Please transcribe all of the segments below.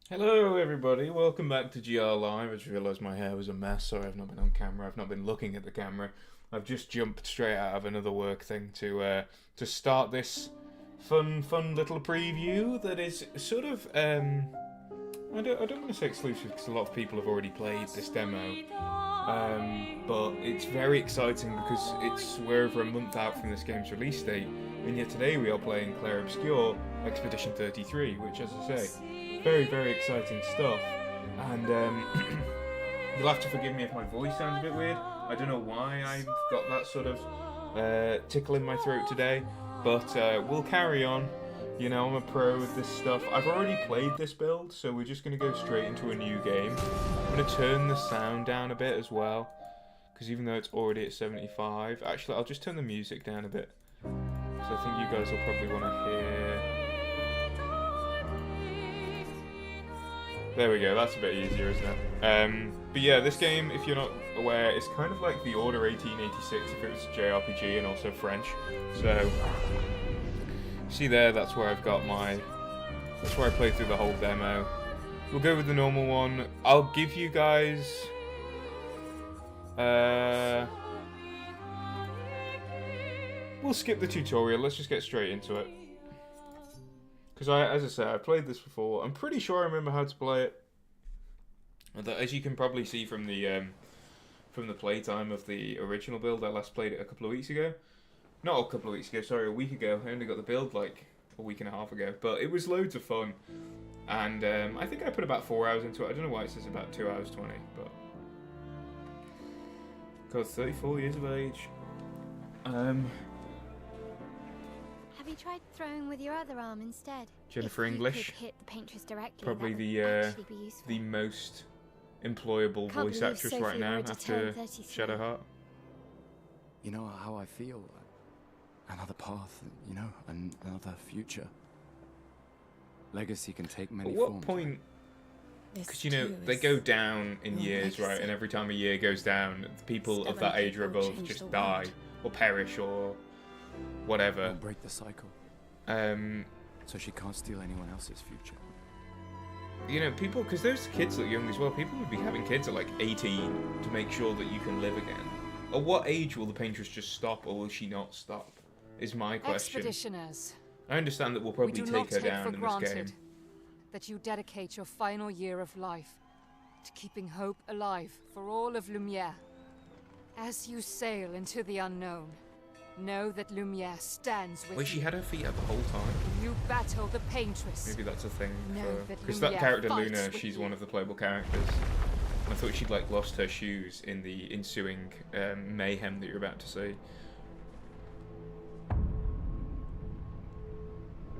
Hello, everybody. Welcome back to GR Live. I just realised my hair was a mess. Sorry, I've not been on camera. I've not been looking at the camera. I've just jumped straight out of another work thing to start this fun little preview that is sort of I don't want to say exclusive because a lot of people have already played this demo. But it's very exciting because we're over a month out from this game's release date, and yet today we are playing Clair Obscur Expedition 33, which, as I say, very exciting stuff. And you'll have to forgive me if my voice sounds a bit weird. I don't know why I've got that sort of tickle in my throat today, but we'll carry on. You know, I'm a pro with this stuff. I've already played this build, so we're just going to go straight into a new game. I'm going to turn the sound down a bit as well, because even though it's already at 75, actually I'll just turn the music down a bit, because I think you guys will probably want to hear... There we go, that's a bit easier, isn't it? But yeah, this game, if you're not aware, is kind of like The Order 1886 if it was a JRPG and also French. So... see there, that's where I've got my... that's where I played through the whole demo. We'll go with the normal one. I'll give you guys... we'll skip the tutorial, let's just get straight into it. Because as I said, I've played this before. I'm pretty sure I remember how to play it. As you can probably see from the playtime of the original build, I last played it a couple of weeks ago. Not a couple of weeks ago, sorry, a week ago. I only got the build like a week and a half ago. But it was loads of fun. And I think I put about 4 hours into it. I don't know why it says about 2 hours 20, but... got 34 years of age. Have you tried throwing with your other arm instead? Jennifer If you English. could hit the Paintress directly, Probably that the would actually be useful. the most employable Can't voice believe actress Sophie right now already after turned 33. Shadowheart. You know how I feel? Another path, you know, another future. Legacy can take many At what forms. point... This because, you know, too they is go down in your years, right? legacy. And every time a year goes down, the people of Stubborn that age or people above change just the die. world. Or perish or whatever. Don't break the cycle, Um, so she can't steal anyone else's future. you know, people... because those kids look young as well. People would be having kids at like 18 to make sure that you can live again. At what age will the Paintress just stop, or will she not stop? Is my question. Expeditioners, I understand that we'll we probably do take not her take down for in this game. granted that you dedicate your final year of life to keeping hope alive for all of Lumiere. As you sail into the unknown, know that Lumiere stands with Wait, she you. had her feet up the whole time? You battle the Paintress. Maybe that's a thing No, for... that because that Lumiere character fights Luna, with she's you. one of the playable characters. I thought she'd like lost her shoes in the ensuing mayhem that you're about to see.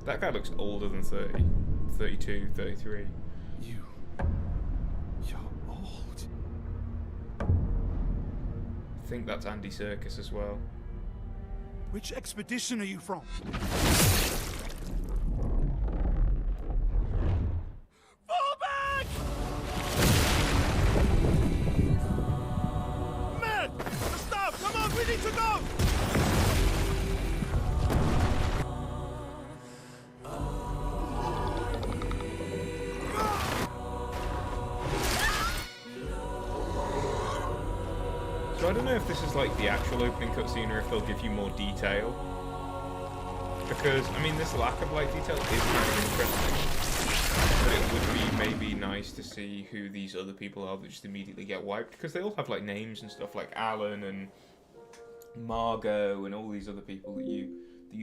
That guy looks older than 30. 32, 33. You're old. I think that's Andy Serkis as well. Which expedition are you from? Fall back! Men! Stop! Come on, we need to go! So I don't know if this is like the actual opening cutscene or if they'll give you more detail. Because, I mean, this lack of like detail is kind of interesting. But it would be maybe nice to see who these other people are that just immediately get wiped. Because they all have like names and stuff like Alan and Margot and all these other people that you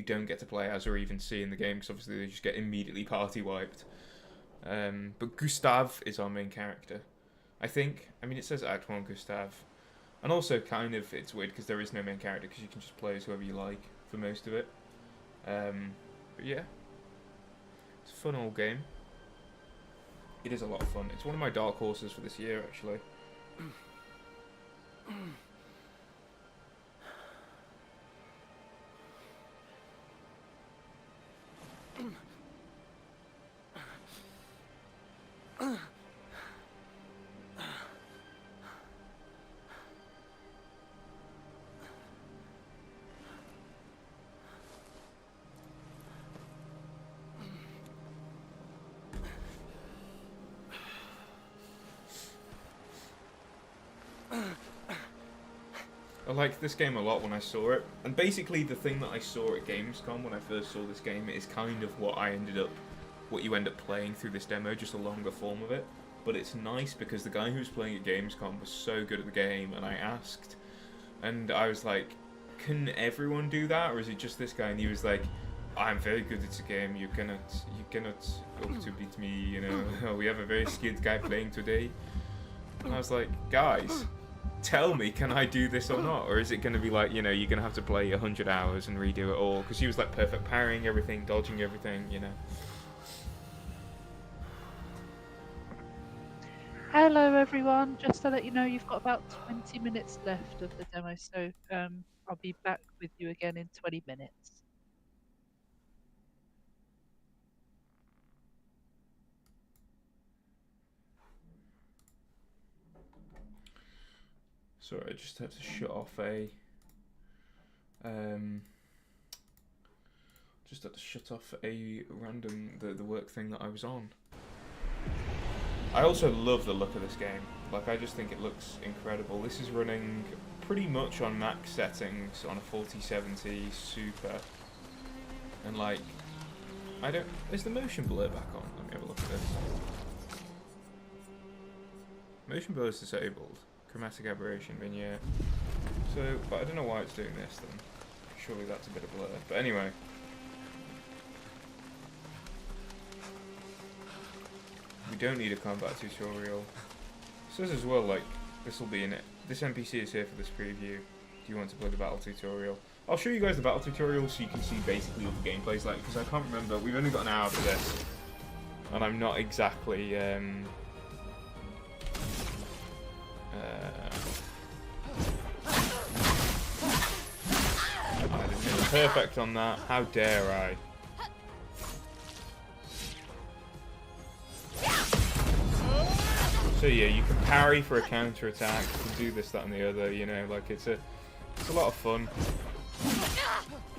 don't get to play as or even see in the game. Because obviously they just get immediately party wiped. But Gustave is our main character. I think. I mean, it says Act 1 Gustave. And also, kind of, it's weird because there is no main character because you can just play as whoever you like for most of it. But yeah, it's a fun old game. It is a lot of fun. It's one of my dark horses for this year, actually. I liked this game a lot when I saw it, and basically the thing that I saw at Gamescom when I first saw this game is kind of what you end up playing through this demo, just a longer form of it. But it's nice because the guy who was playing at Gamescom was so good at the game, and I asked, and I was like, can everyone do that, or is it just this guy? And he was like, I'm very good at the game, you cannot hope to beat me, you know, we have a very skilled guy playing today. And I was like, guys, tell me, can I do this or not? Or is it going to be like, you know, you're going to have to play 100 hours and redo it all? Because he was like perfect parrying everything, dodging everything, you know. Hello everyone, just to let you know you've got about 20 minutes left of the demo, so I'll be back with you again in 20 minutes. Sorry, I just have to shut off the work thing that I was on. I also love the look of this game. Like, I just think it looks incredible. This is running pretty much on max settings on a 4070 Super. And like, is the motion blur back on? Let me have a look at this. Motion blur is disabled. Chromatic aberration vignette. So, but I don't know why it's doing this then. Surely that's a bit of blur. But anyway. We don't need a combat tutorial. It says as well, like, this will be in it. This NPC is here for this preview. Do you want to play the battle tutorial? I'll show you guys the battle tutorial so you can see basically what the gameplay's like, because I can't remember. We've only got an hour for this. And I'm not exactly, I didn't hit perfect on that. How dare I? So yeah, you can parry for a counter attack. You can do this, that, and the other. You know, like it's a lot of fun.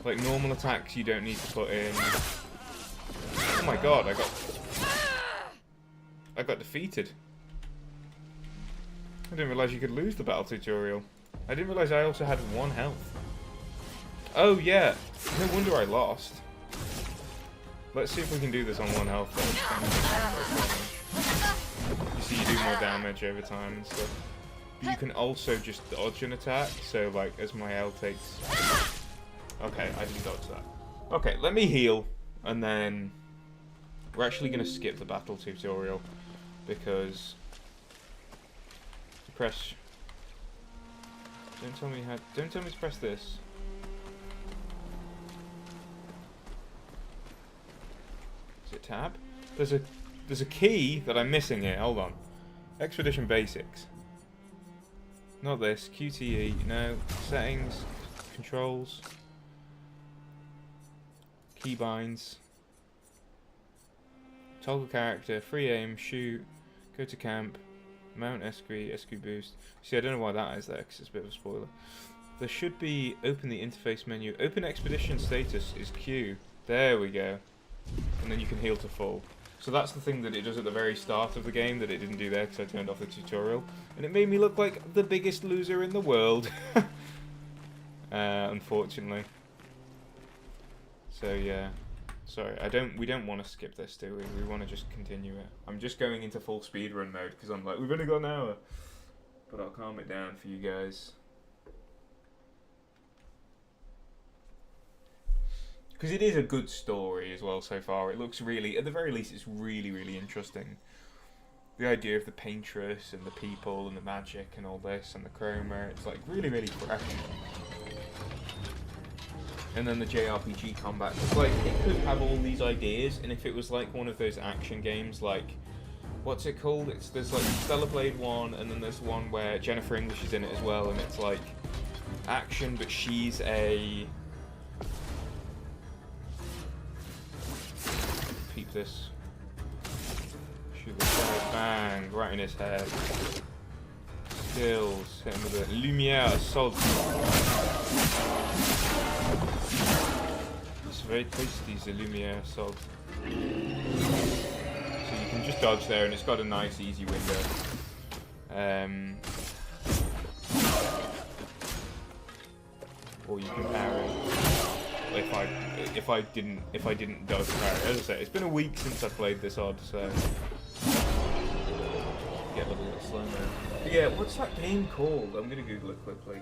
Like normal attacks, you don't need to put in. Oh my god, I got defeated. I didn't realize you could lose the battle tutorial. I didn't realize I also had 1 health. Oh yeah, no wonder I lost. Let's see if we can do this on 1 health then. You see, you do more damage over time and stuff. But you can also just dodge an attack, so like as my L takes... Okay, I didn't dodge that. Okay, let me heal, and then we're actually going to skip the battle tutorial, because... Press... Don't tell me to press this. Is it tab? There's a key that I'm missing here. Hold on. Expedition Basics. Not this. QTE. No. Settings. Controls. Keybinds. Toggle character. Free aim. Shoot. Go to camp. Mount SQ boost. See, I don't know why that is there, because it's a bit of a spoiler. There should be open the interface menu. Open expedition status is Q. There we go. And then you can heal to full. So that's the thing that it does at the very start of the game that it didn't do there because I turned off the tutorial. And it made me look like the biggest loser in the world. Unfortunately. So yeah. Sorry, we don't want to skip this, do we? We want to just continue it. I'm just going into full speedrun mode because I'm like, we've only got an hour. But I'll calm it down for you guys. Because it is a good story as well so far. It looks really, at the very least, it's really, really interesting. The idea of the Paintress and the people and the magic and all this and the chroma, it's like really, really fresh. And then the JRPG combat. It's like, it could have all these ideas, and if it was like one of those action games, like, what's it called? There's like Stellar Blade 1, and then there's one where Jennifer English is in it as well, and it's like action, but she's a... Peep this. Shoot the guy, bang, right in his head. Skills, hit him with a Lumiere Assault. It's very tasty, the Lumiere Assault. So you can just dodge there, and it's got a nice, easy window. or you can parry. If I didn't dodge parry. As I say, it's been a week since I played this odd, so get a little bit slow now. But yeah, what's that game called? I'm gonna Google it quickly.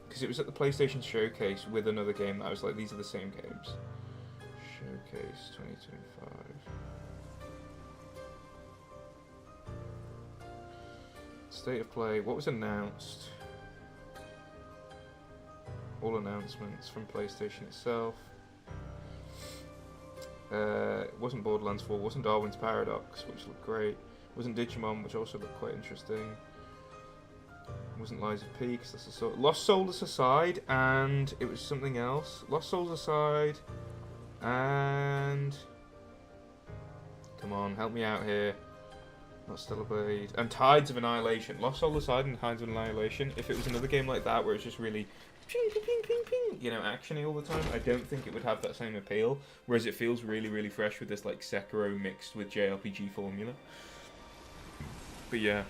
Because it was at the PlayStation Showcase with another game that I was like, these are the same games. Showcase 2025. State of play. What was announced? All announcements from PlayStation itself. It wasn't Borderlands 4, wasn't Darwin's Paradox, which looked great. It wasn't Digimon, which also looked quite interesting. It wasn't Lies of P, because that's a sort. Lost Souls Aside, and it was something else. Lost Souls Aside, and come on, help me out here. Not Stellar Blade. And Tides of Annihilation. Lost Souls Aside and Tides of Annihilation. If it was another game like that where it's just really ping, ping, ping, ping, ping, you know, actiony all the time, I don't think it would have that same appeal. Whereas it feels really, really fresh with this like Sekiro mixed with JRPG formula. But yeah.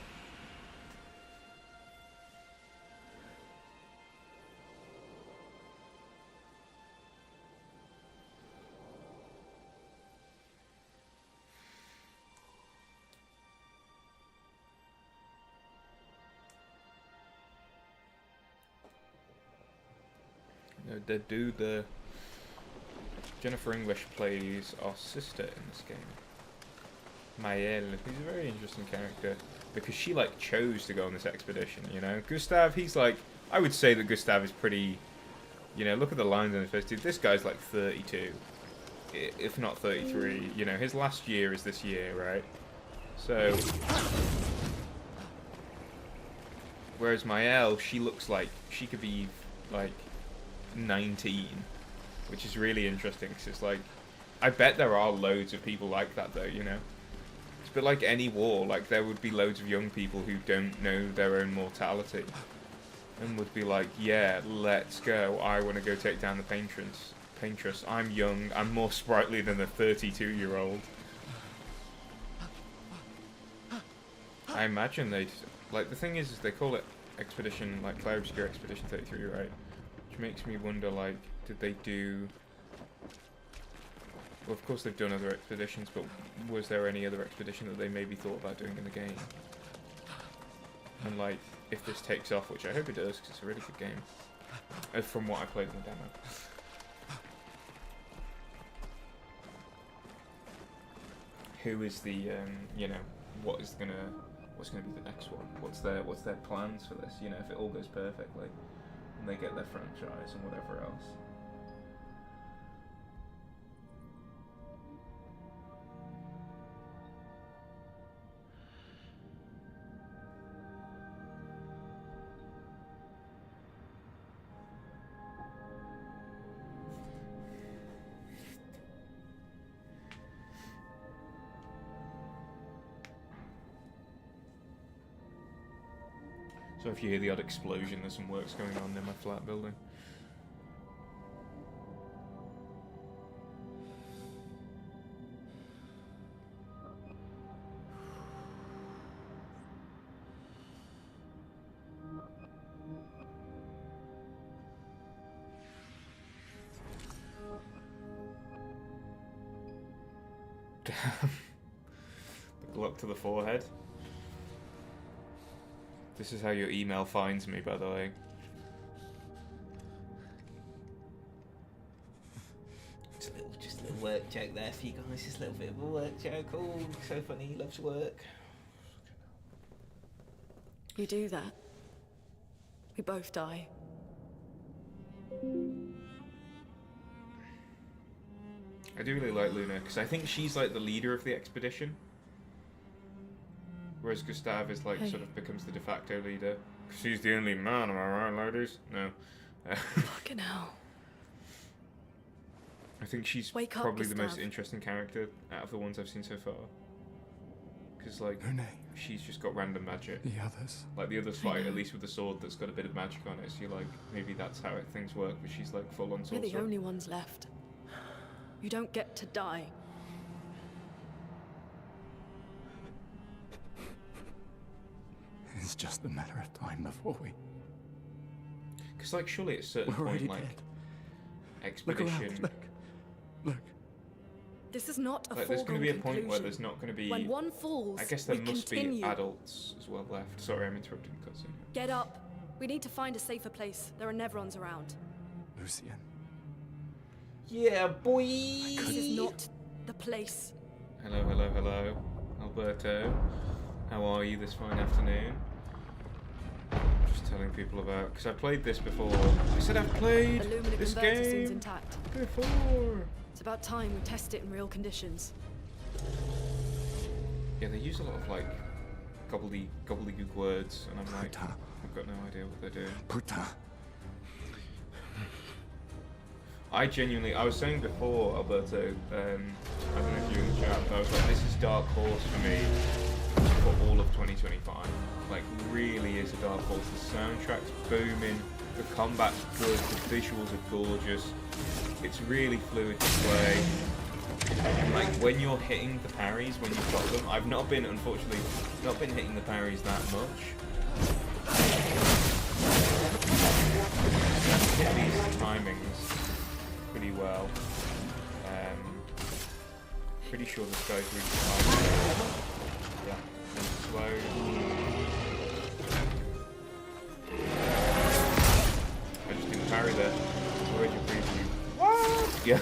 The dude, the Jennifer English plays our sister in this game, Maëlle, who's a very interesting character because she like chose to go on this expedition. You know, Gustav, he's like, I would say that Gustav is pretty, you know, look at the lines on his face, dude. This guy's like 32, if not 33. You know, his last year is this year, right? So, whereas Maëlle, she looks like she could be like 19, which is really interesting because it's like, I bet there are loads of people like that though, you know. It's a bit like any war, like there would be loads of young people who don't know their own mortality and would be like, yeah, let's go, I want to go take down the Paintress. I'm young, I'm more sprightly than a 32-year-old. I imagine they'd, like, the thing is they call it Expedition, like Clair Obscur Expedition 33, right? Makes me wonder, like, did they do, well, of course they've done other expeditions, but was there any other expedition that they maybe thought about doing in the game? And like, if this takes off, which I hope it does because it's a really good game from what I played in the demo. Who is the you know, what's gonna be the next one? What's their plans for this? You know, if it all goes perfectly and they get their franchise and whatever else. So if you hear the odd explosion, there's some works going on in my flat building. Damn. The Glock to the forehead. This is how your email finds me, by the way. Just a little work joke there for you guys. Just a little bit of a work joke. Oh, so funny. He loves work. You do that, we both die. I do really like Luna, because I think she's like the leader of the expedition. Whereas Gustav is like, sort of becomes the de facto leader. She's the only man, am I right, ladies? No. Fucking hell. I think she's Wake up, probably the most Gustav. interesting character out of the ones I've seen so far. Because, like, No name. she's just got random magic. The others. Like, the others fight, at least with a sword that's got a bit of magic on it, so you're like, maybe that's how things work, but she's like full-on We're the sorcerer. only ones left. You don't get to die. It's just a matter of time before we... Because, like, surely at a certain We're already point, like, dead. Look expedition... around, look. This is not a Like, there's going to be a point where conclusion. there's not going to be... When one falls, I guess there we must continue. be adults as well left. Sorry, I'm interrupting the cutscene. Get up. We need to find a safer place. There are Nevrons around. Lucian. Yeah, boy! This is not the place. Hello, hello, hello. Alberto. How are you this fine afternoon? Just telling people about... Because I played this before. I said I've played The Lumina this converter seems game intact. before. It's about time we test it in real conditions. Yeah, they use a lot of, like, gobbledygook words, and I'm like, Putain. I've got no idea what they're doing. Putain. I was saying before, Alberto, I don't know if you were in the chat, but I was like, this is dark horse for me for all of 2025. Like, really is a dark horse. The soundtrack's booming, the combat's good, the visuals are gorgeous, it's really fluid to play. And like, when you're hitting the parries, when you've got them, I've not been, unfortunately, not been hitting the parries that much. Hit these timings pretty well. Pretty sure this guy's really slow. Yeah, and slow. I just didn't parry there. Where'd you preview? What? Yeah.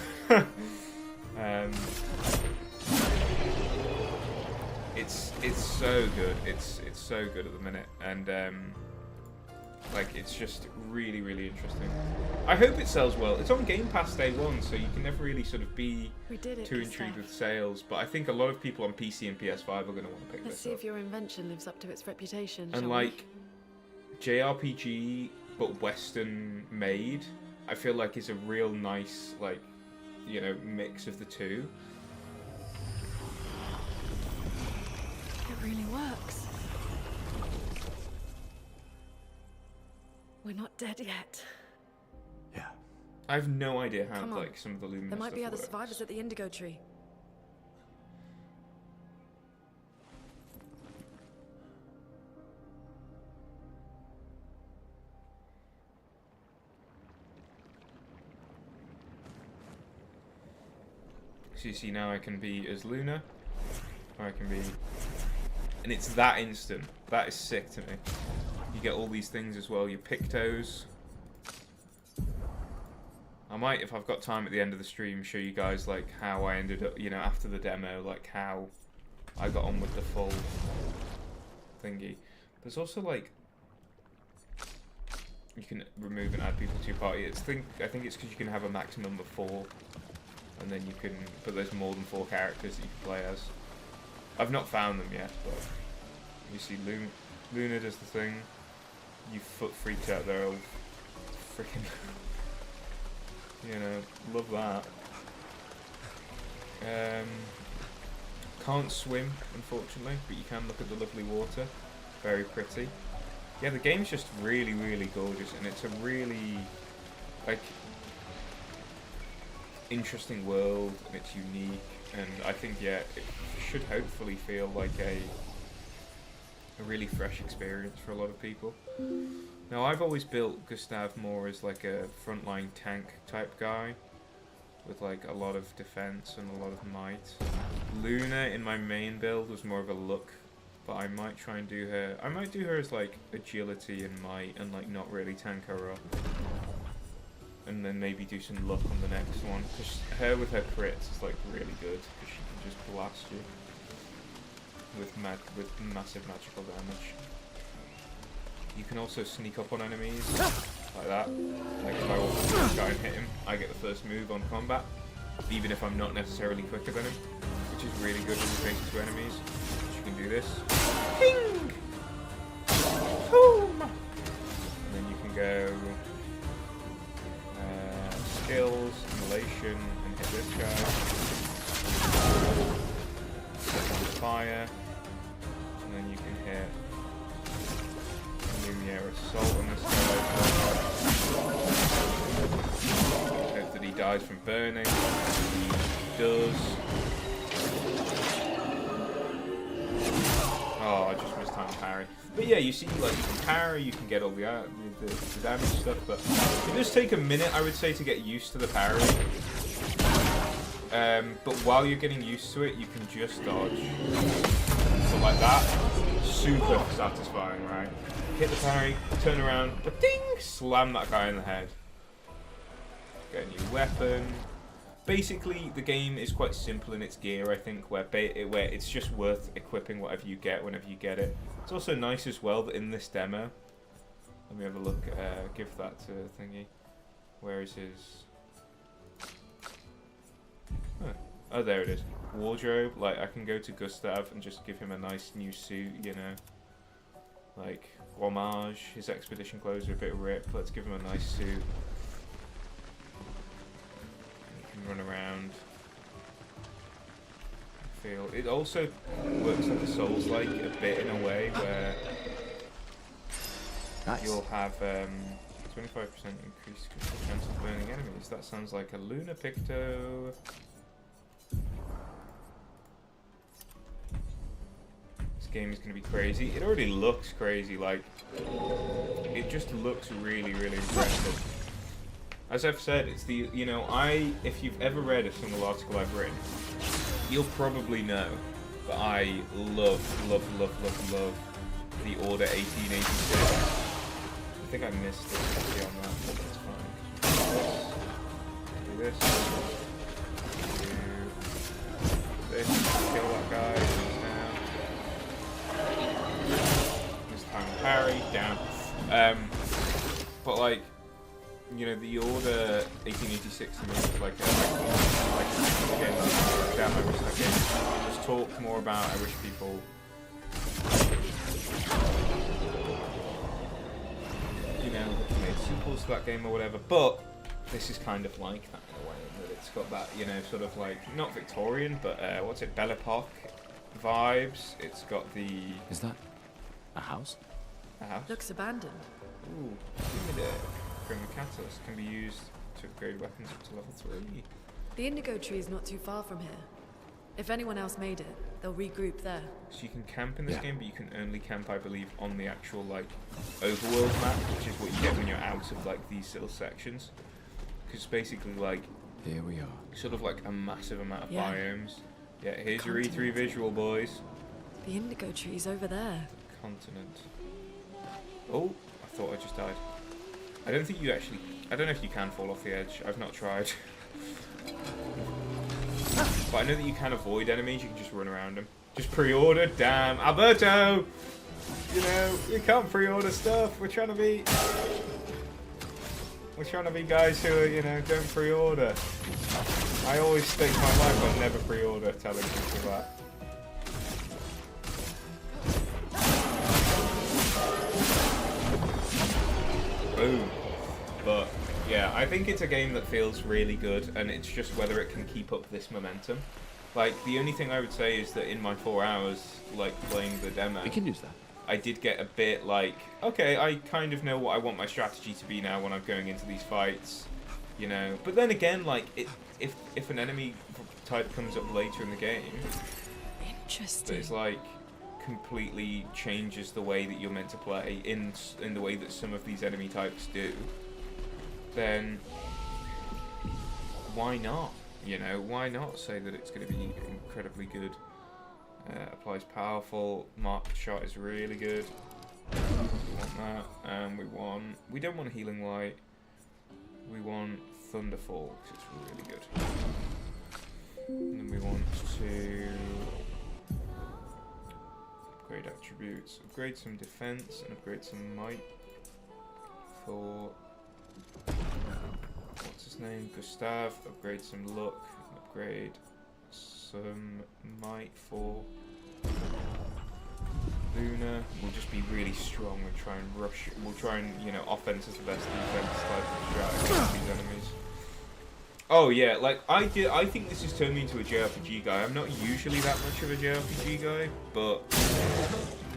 It's so good. It's so good at the minute, and like, it's just really, really interesting. I hope it sells well. It's on Game Pass day one, so you can never really sort of be We did it, too Gustav. intrigued with sales. But I think a lot of people on PC and PS5 are going to want to pick Let's this see up. if your invention lives up to its reputation, And shall like, JRPG but Western made, I feel like is a real nice, like, you know, mix of the two. we? It really works. We're not dead yet. Yeah. I have no idea how Come on. like some of the Lumina There might be stuff other works. survivors at the Indigo Tree. So you see, now I can be as Luna, or I can be... And it's that instant. That is sick to me. You get all these things as well, your Pictos. I might, if I've got time at the end of the stream, show you guys like how I ended up, you know, after the demo, like how I got on with the full thingy. There's also like, you can remove and add people to your party. I think it's because you can have a maximum of 4, and then you can, but there's more than 4 characters that you can play as. I've not found them yet, but you see Luna does the thing. You foot freaked out there, old freaking, you know, love that. Can't swim, unfortunately, but you can look at the lovely water. Very pretty. Yeah, the game's just really, really gorgeous, and it's a really, like, interesting world, and it's unique, and I think, yeah, it should hopefully feel like a really fresh experience for a lot of people. Now, I've always built Gustav more as like a frontline tank type guy, with like a lot of defense and a lot of might. Luna in my main build was more of a look, but I might try and do her, I might do her as like agility and might, and like not really tank her up. And then maybe do some luck on the next one, because her with her crits is like really good, because she can just blast you with massive magical damage. You can also sneak up on enemies like that. Like if I walk up to this guy and hit him, I get the first move on combat, even if I'm not necessarily quicker than him, which is really good when you're facing 2 enemies. You can do this. Ping! Boom! And then you can go skills, immolation, and hit this guy. Fire, and then you can hit Lumiere Assault on this guy. Hope that he dies from burning. He does. Oh, I just missed time to parry. But yeah, you see, like, you can parry, you can get all the damage stuff, but it does take a minute, I would say, to get used to the parry. But while you're getting used to it, you can just dodge. So like that, super satisfying, right? Hit the parry, turn around, ding, slam that guy in the head. Get a new weapon. Basically, the game is quite simple in its gear, I think, where it's just worth equipping whatever you get whenever you get it. It's also nice as well that in this demo, let me have a look, give that to Thingy. Where is his... Oh, there it is. Wardrobe. Like, I can go to Gustav and just give him a nice new suit, you know. Like, homage. His expedition clothes are a bit ripped. Let's give him a nice suit. He can run around. I feel it also works like a Souls-like a bit in a way where you'll have 25% increased chance of burning enemies. That sounds like a Luna Picto. Game is going to be crazy. It already looks crazy, like it just looks really, really impressive. As I've said, it's the, you know, if you've ever read a single article I've written, you'll probably know that I love the Order 1886. I think I missed it actually on that, but that's fine. Do this. Do this. Kill that guy. Parry, down. But like, you know, the Order 1886 to me is like again, damn, I wish that game was talked more about. I wish people, you know, made sequels to that game or whatever. But this is kind of like that in a way, in that it's got that, you know, sort of like, not Victorian, but what's it, Belle Epoque vibes. It's got the... Is that a house? A house? Looks abandoned. Ooh, from a catalyst can be used to upgrade weapons up to level 3. The indigo tree is not too far from here. If anyone else made it, they'll regroup there. So you can camp in this game, but you can only camp, I believe, on the actual, like, overworld map, which is what you get when you're out of, like, these little sections. Because it's basically, like... Here we are. Sort of, like, a massive amount of Yeah. biomes. Yeah, here's your E3 visual, boys. The indigo tree's over there. Continent. Oh, I thought I just died. I don't think you actually... I don't know if you can fall off the edge. I've not tried. But I know that you can avoid enemies. You can just run around them. Just pre-order. Damn. Alberto! You know, you can't pre-order stuff. We're trying to be guys who are, you know, don't pre-order. I always stake my life on never pre-order, telling people that. Boom. But yeah, I think it's a game that feels really good, and it's just whether it can keep up this momentum. Like, the only thing I would say is that in my 4 hours, like, playing the demo, We can use that. I did get a bit like, okay, I kind of know what I want my strategy to be now when I'm going into these fights, you know. But then again, like, if an enemy type comes up later in the game, Interesting. it's like completely changes the way that you're meant to play in the way that some of these enemy types do, then why not? You know, why not say that it's going to be incredibly good? Applies powerful. Marked shot is really good. We want that. And we don't want healing light. We want Thunderfall because it's really good. And then we want to upgrade attributes, upgrade some defense, and upgrade some might for what's his name? Gustav. Upgrade some luck. Upgrade some might for Luna. We'll just be really strong and try and rush. We'll try and, you know, offense is the best defense type of strategy against these enemies. Oh yeah, like I think this has turned me into a JRPG guy. I'm not usually that much of a JRPG guy, but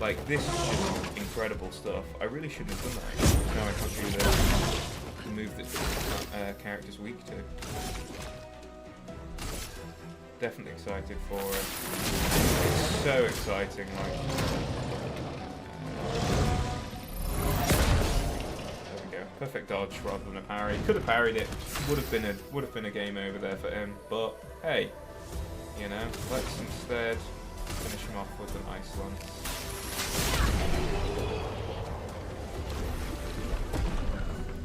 like this is just incredible stuff. I really shouldn't have done that. No, I can't do the move that character's weak to. Definitely excited for it. It's so exciting, like Perfect dodge rather than a parry. Could have parried it. Would have been a game over there for him. But hey, you know, let's instead finish him off with an ice lance.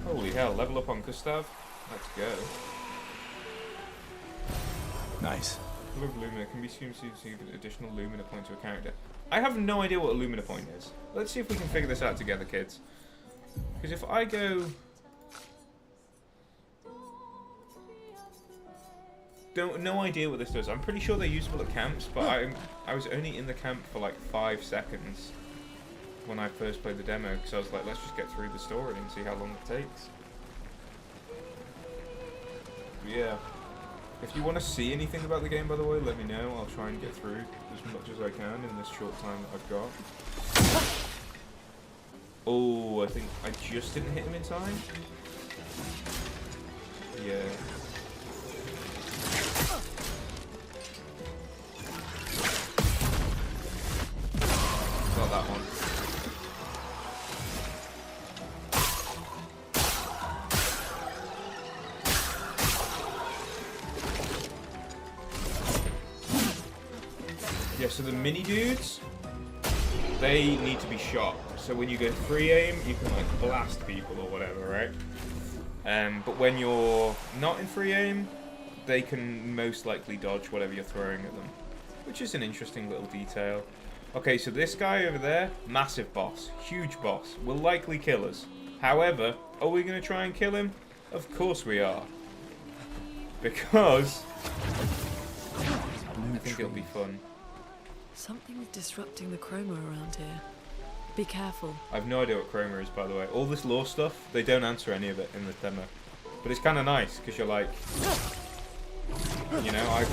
Holy hell! Level up on Gustav. Let's go. Nice. Love Lumina can be assumed to receive an additional Lumina point to a character. I have no idea what a Lumina point is. Let's see if we can figure this out together, kids. Because if I go... No idea what this does. I'm pretty sure they're useful at camps, but I was only in the camp for like 5 seconds when I first played the demo, because I was like, let's just get through the story and see how long it takes. Yeah. If you want to see anything about the game, by the way, let me know. I'll try and get through as much as I can in this short time that I've got. Oh, I think I just didn't hit him in time. Yeah. Got that one. Yeah, so the mini dudes, they need to be shot. So when you go free aim, you can like blast people or whatever, right? But when you're not in free aim, they can most likely dodge whatever you're throwing at them, which is an interesting little detail. Okay, so this guy over there, massive boss, huge boss, will likely kill us. However, are we going to try and kill him? Of course we are. Because I think it'll be fun. Something's disrupting the chroma around here. Be careful. I have no idea what chroma is, by the way. All this lore stuff, they don't answer any of it in the demo. But it's kind of nice, because you're like... You know,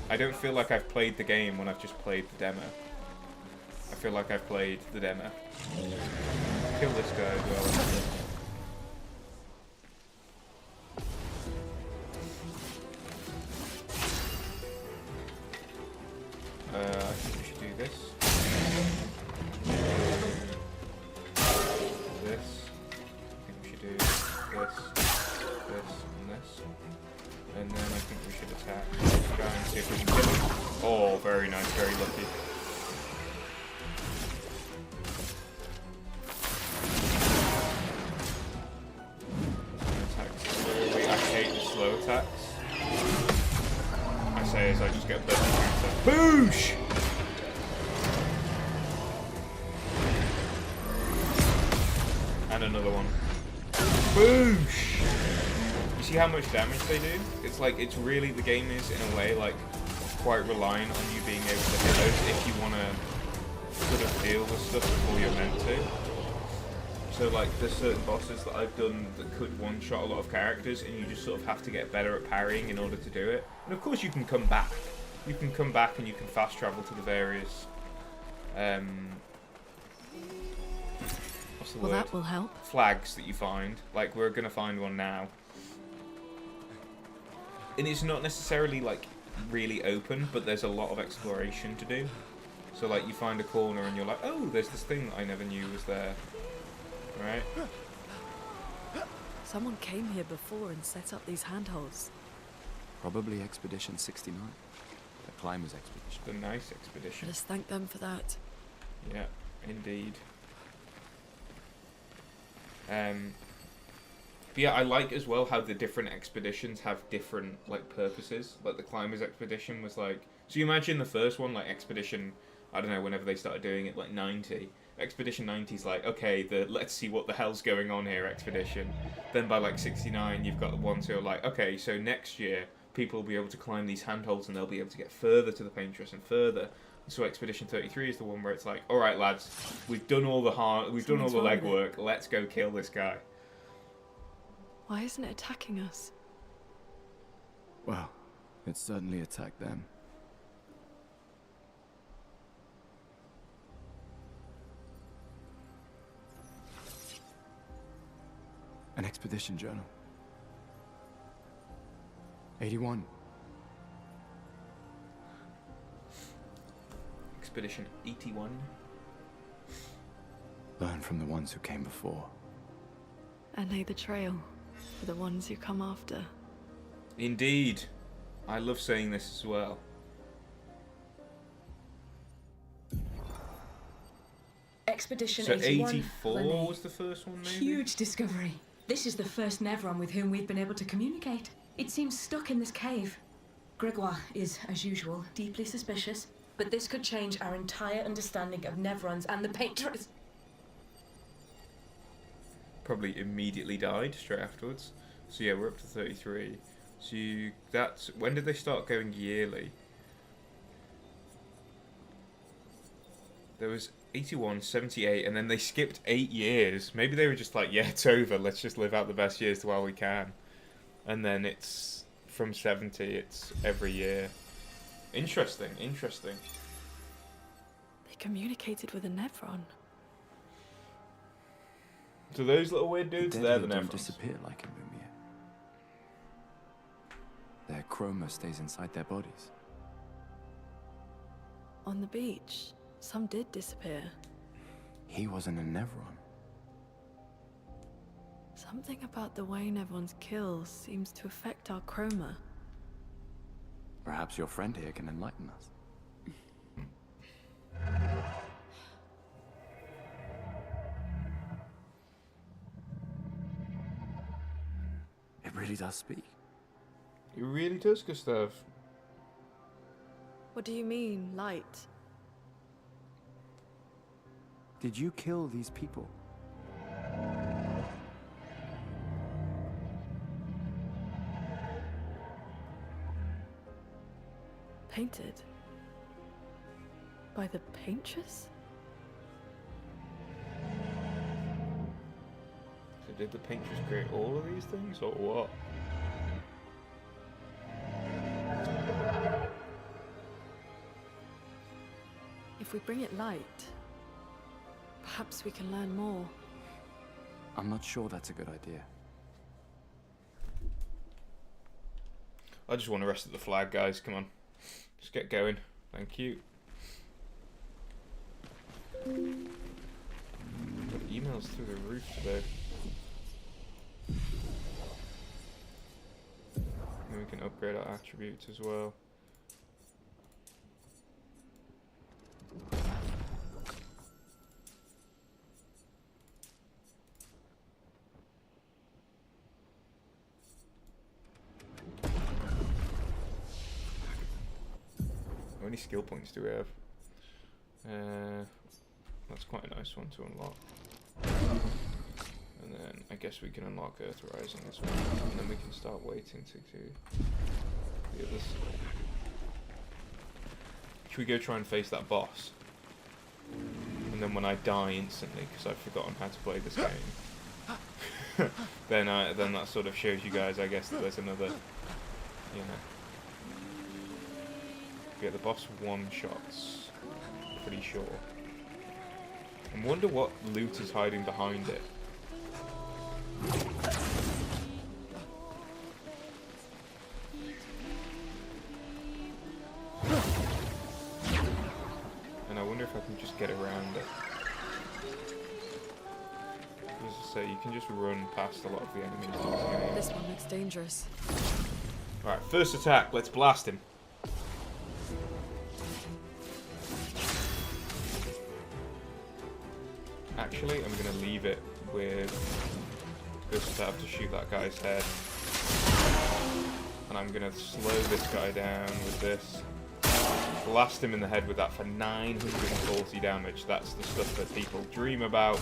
I don't feel like I've played the game when I've just played the demo. I feel like I've played the demo. Kill this guy as well. I think we should do this. This. I think we should do this, and this. And then I think we should attack this guy and see if we can kill him. Oh, very nice, very lucky. Attack slowly. I hate the slow attacks. I say as I just get better. Boosh! And another one. Boosh! You see how much damage they do? It's like, it's really, the game is in a way like quite reliant on you being able to hit those if you want to sort of deal with stuff before you're meant to. So like there's certain bosses that I've done that could one-shot a lot of characters and you just sort of have to get better at parrying in order to do it. And of course you can come back. You can come back and you can fast travel to the various what's the word? That will help. Flags that you find. Like we're gonna find one now. And it's not necessarily like really open, but there's a lot of exploration to do. So like you find a corner and you're like, oh, there's this thing that I never knew was there. Right? Someone came here before and set up these handholds. Probably Expedition 69. The Climbers Expedition. The nice expedition. Let us thank them for that. Yeah, indeed. But yeah, I like as well how the different expeditions have different like purposes. Like the Climbers Expedition was like, so you imagine the first one, like Expedition, I don't know, whenever they started doing it, like 90. Expedition 90's like, okay, the let's see what the hell's going on here expedition. Then by like 69, you've got the ones who are like, okay, so next year people will be able to climb these handholds and they'll be able to get further to the Paintress and further. So Expedition 33 is the one where it's like, all right, lads, we've done all the legwork. Let's go kill this guy. Why isn't it attacking us? Well, it certainly attacked them. An expedition journal. 81. Expedition 81. Learn from the ones who came before. and lay the trail for the ones you come after. Indeed. I love saying this as well. Expedition So 81. 84 Lene. was the first one, maybe? Huge discovery. This is the first Nevron with whom we've been able to communicate. It seems stuck in this cave. Gregoire is, as usual, deeply suspicious, but this could change our entire understanding of Nevrons and the Paintress. Probably immediately died straight afterwards. So yeah, we're up to 33. So that's... When did they start going yearly? There was 81, 78, and then they skipped 8 years. Maybe they were just like, yeah, it's over. Let's just live out the best years while we can. And then it's from 70, it's every year. Interesting, interesting. They communicated with a Nevron. So those little weird dudes, they're the don't Nevrons. disappear like in Lumiere. Their chroma stays inside their bodies. On the beach, some did disappear. He wasn't a Nevron. Something about the way Nevrons kill seems to affect our chroma. Perhaps your friend here can enlighten us. It really does speak. It really does, Gustav. What do you mean, light? Did you kill these people? Painted? By the Paintress? So did the Paintress create all of these things, or what? If we bring it light, perhaps we can learn more. I'm not sure that's a good idea. I just want to rest at the flag, guys. Come on. Just get going. Thank you. Got emails through the roof today. And we can upgrade our attributes as well. How many skill points do we have? That's quite a nice one to unlock. And then I guess we can unlock Earth Rising as well. And then we can start waiting to do the others. Should we go try and face that boss? And then when I die instantly, because I've forgotten how to play this game, then that sort of shows you guys, I guess, that there's another, you know. Yeah, the boss one-shots, pretty sure. I wonder what loot is hiding behind it. And I wonder if I can just get around it. As I say, you can just run past a lot of the enemies in this game. This one looks dangerous. Alright, first attack, let's blast him. Actually, I'm going to leave it with Gustav to shoot that guy's head. And I'm going to slow this guy down with this. Blast him in the head with that for 940 damage. That's the stuff that people dream about.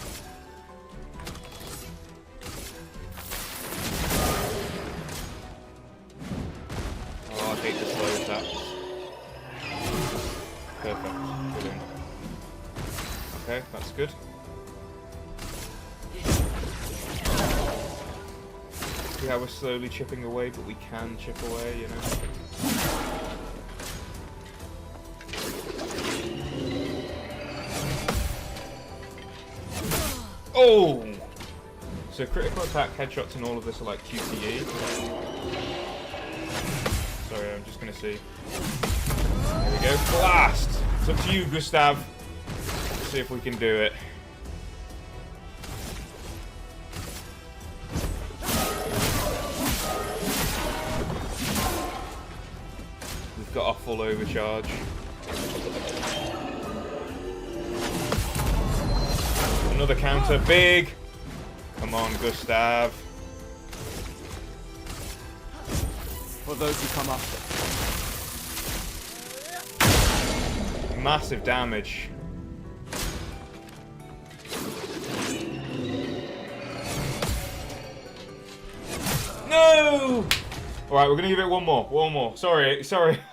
Oh, I hate the slow attacks. Perfect. Brilliant. Okay, that's good. See how we're slowly chipping away, but we can chip away, you know? Oh! So critical attack, headshots and all of this are like QTE. Sorry, I'm just gonna see. There we go, blast! It's up to you, Gustav. Let's see if we can do it. got a full overcharge. Another counter, big! Come on, Gustav. For those who come after. Massive damage. No! Alright, we're gonna give it one more. Sorry,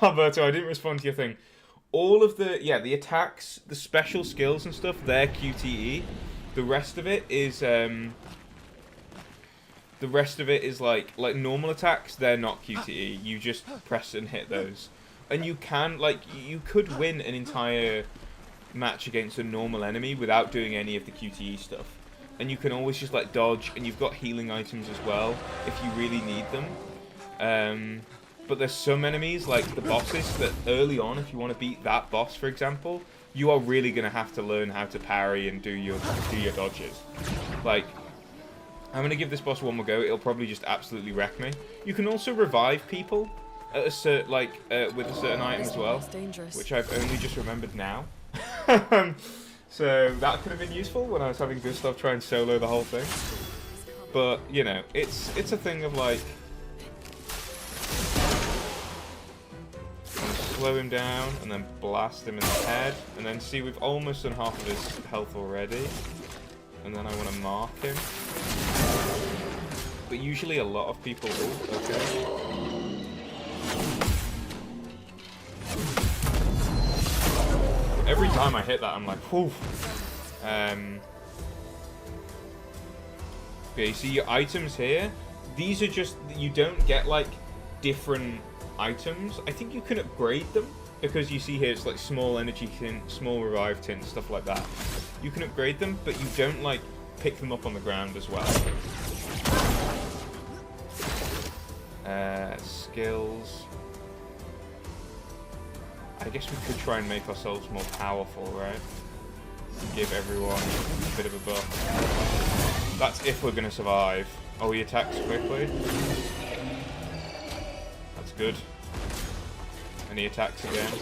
Alberto, I didn't respond to your thing. All of the attacks, the special skills and stuff, they're QTE. The rest of it is like normal attacks, they're not QTE. You just press and hit those. And you could win an entire match against a normal enemy without doing any of the QTE stuff. And you can always just like dodge, and you've got healing items as well if you really need them. But there's some enemies, like the bosses, that early on, if you want to beat that boss, for example, you are really going to have to learn how to parry and do your dodges. Like, I'm going to give this boss one more go. It'll probably just absolutely wreck me. You can also revive people at a with a certain item as well, which I've only just remembered now. So that could have been useful when I was having Gustav try and solo the whole thing. But, you know, it's a thing of like, slow him down and then blast him in the head, and then see, we've almost done half of his health already, and then I want to mark him. But usually a lot of people will. Okay. Every time I hit that, I'm like, whew. Yeah, you see your items here? These are just, you don't get like different items. I think you can upgrade them, because you see here it's like small energy tint, small revive tint, stuff like that. You can upgrade them, but you don't like pick them up on the ground as well. Skills. I guess we could try and make ourselves more powerful, right? Give everyone a bit of a buff. That's if we're gonna survive. Oh, he attacks quickly. That's good. And he attacks again.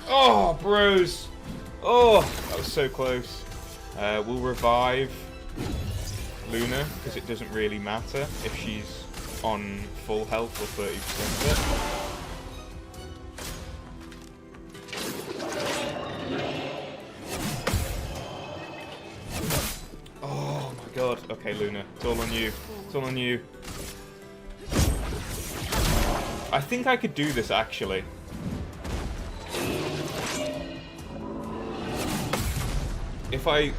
Oh, bros! Oh, that was so close. We'll revive Luna, because it doesn't really matter if she's on full health or 30% of it. Oh my god. Okay, Luna. It's all on you. It's all on you. I think I could do this, actually. If I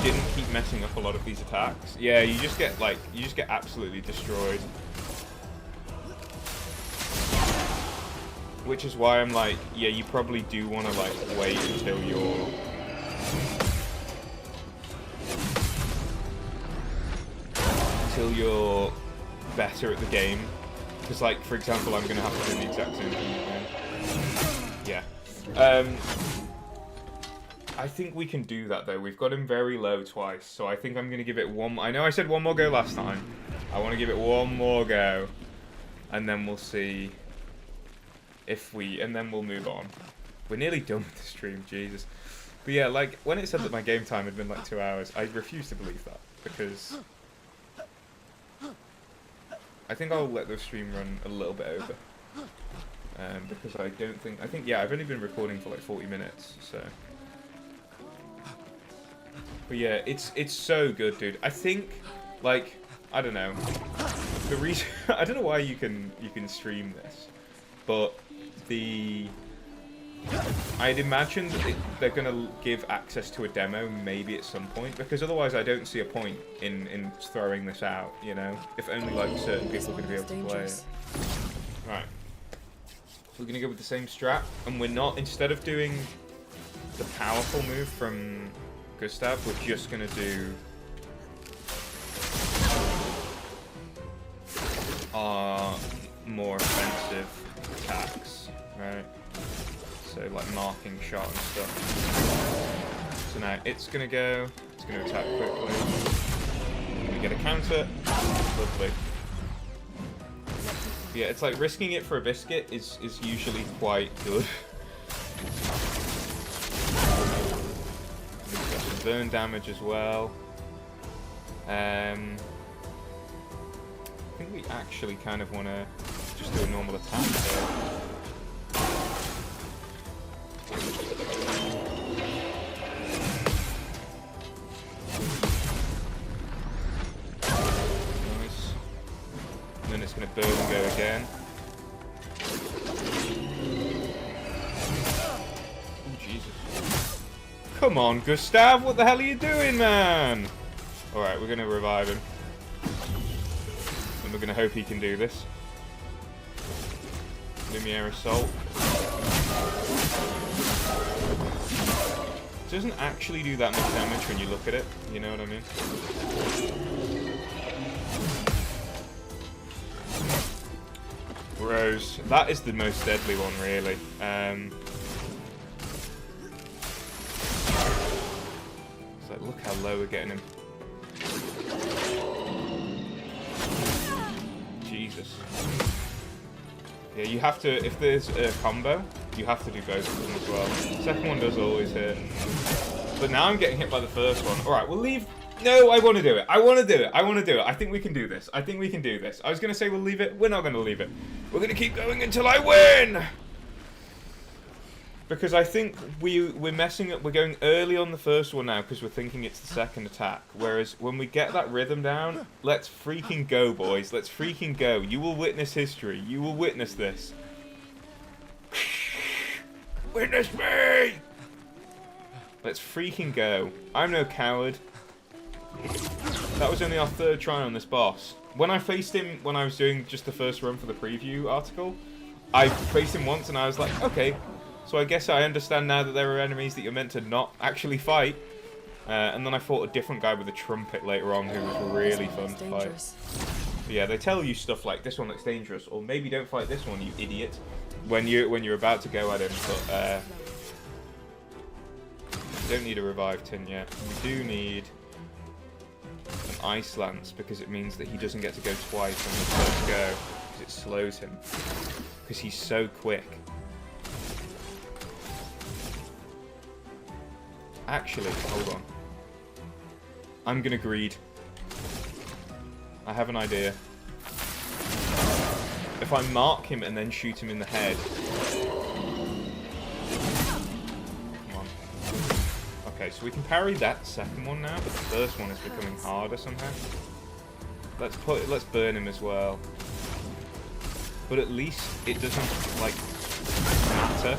didn't keep messing up a lot of these attacks, yeah, you just get absolutely destroyed. Which is why I'm like, yeah, you probably do want to like wait until you're better at the game. Because, like, for example, I'm gonna have to do the exact same thing again. Yeah. I think we can do that, though. We've got him very low twice, so I think I'm going to give it one... I know I said one more go last time. I want to give it one more go. And then we'll see if we... And then we'll move on. We're nearly done with the stream, Jesus. But yeah, like, when it said that my game time had been like 2 hours, I refuse to believe that. Because... I think I'll let the stream run a little bit over. Because I don't think... I think, yeah, I've only been recording for like 40 minutes, so... But yeah, it's so good, dude. I think, like, I don't know. The reason I don't know why you can stream this, but I'd imagine that they're gonna give access to a demo maybe at some point, because otherwise I don't see a point in throwing this out. You know, if only like certain people are gonna be able to play it. Right. We're gonna go with the same strat, and we're not. Instead of doing the powerful move from Gustav, we're just gonna do our more offensive attacks, right? So like marking shot and stuff. So now it's gonna attack quickly. We're gonna get a counter. Lovely. Yeah, it's like risking it for a biscuit is usually quite good. We've got some burn damage as well. I think we actually kind of want to just do a normal attack here. Nice. And then it's going to burn and go again. Oh, Jesus. Come on, Gustav, what the hell are you doing, man? Alright, we're going to revive him. And we're going to hope he can do this. Lumiere Assault. It doesn't actually do that much damage when you look at it, you know what I mean? Rose. That is the most deadly one, really. It's like, look how low we're getting him. Jesus. Yeah, you have to, if there's a combo, you have to do both of them as well. The second one does always hit. But now I'm getting hit by the first one. Alright, we'll leave. No, I want to do it. I want to do it. I want to do it. I think we can do this. I think we can do this. I was going to say we'll leave it. We're not going to leave it. We're going to keep going until I win! Because I think we're messing up. We're going early on the first one now because we're thinking it's the second attack. Whereas when we get that rhythm down, let's freaking go, boys. Let's freaking go. You will witness history. You will witness this. Witness me! Let's freaking go. I'm no coward. That was only our third try on this boss. When I faced him, when I was doing just the first run for the preview article, I faced him once and I was like, okay. So I guess I understand now that there are enemies that you're meant to not actually fight. And then I fought a different guy with a trumpet later on who was really fun to fight. But yeah, they tell you stuff like, this one looks dangerous, or maybe don't fight this one, you idiot, when you're about to go at him. But you don't need a revive tin yet. We do need an ice lance because it means that he doesn't get to go twice on the first go because it slows him because he's so quick. Actually, hold on. I'm gonna greed. I have an idea. If I mark him and then shoot him in the head. Come on. Okay, so we can parry that second one now, but the first one is becoming harder somehow. Let's burn him as well. But at least it doesn't like matter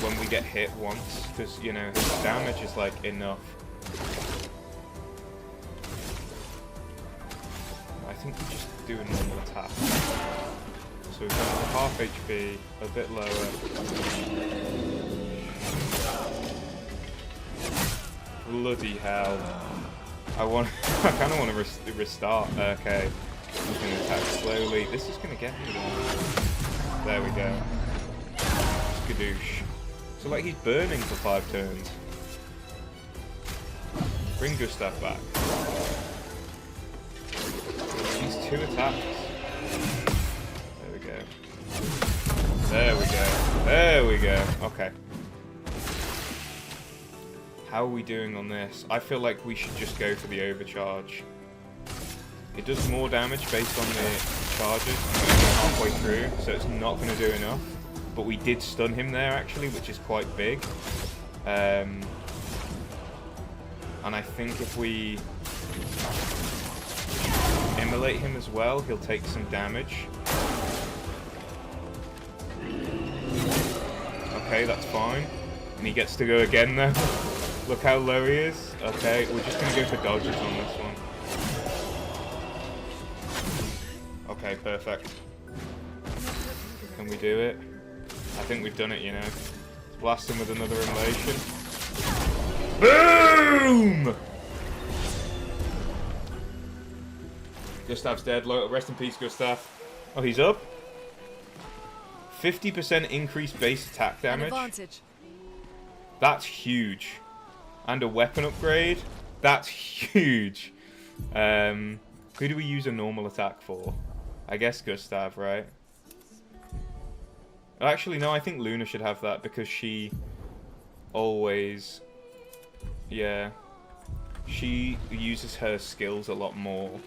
when we get hit once, because, you know, his damage is, like, enough. I think we just do a normal attack. So we've got half HP, a bit lower. Bloody hell. I kind of want to restart. Okay. I'm going to attack slowly. This is going to get me there. There we go. Skadoosh. So, like, he's burning for 5 turns. Bring Gustav back. He's 2 attacks. There we go. There we go. There we go. Okay. How are we doing on this? I feel like we should just go for the overcharge. It does more damage based on the charges halfway through, so it's not going to do enough. But we did stun him there, actually, which is quite big. And I think if we immolate him as well, he'll take some damage. Okay, that's fine. And he gets to go again, though. Look how low he is. Okay, we're just going to go for dodges on this one. Okay, perfect. Can we do it? I think we've done it, you know. Let's blast him with another immolation. Boom! Gustav's dead. Rest in peace, Gustav. Oh, he's up. 50% increased base attack damage. That's huge. And a weapon upgrade. That's huge. Who do we use a normal attack for? I guess Gustav, right? Actually, no, I think Luna should have that because she always... Yeah. She uses her skills a lot more,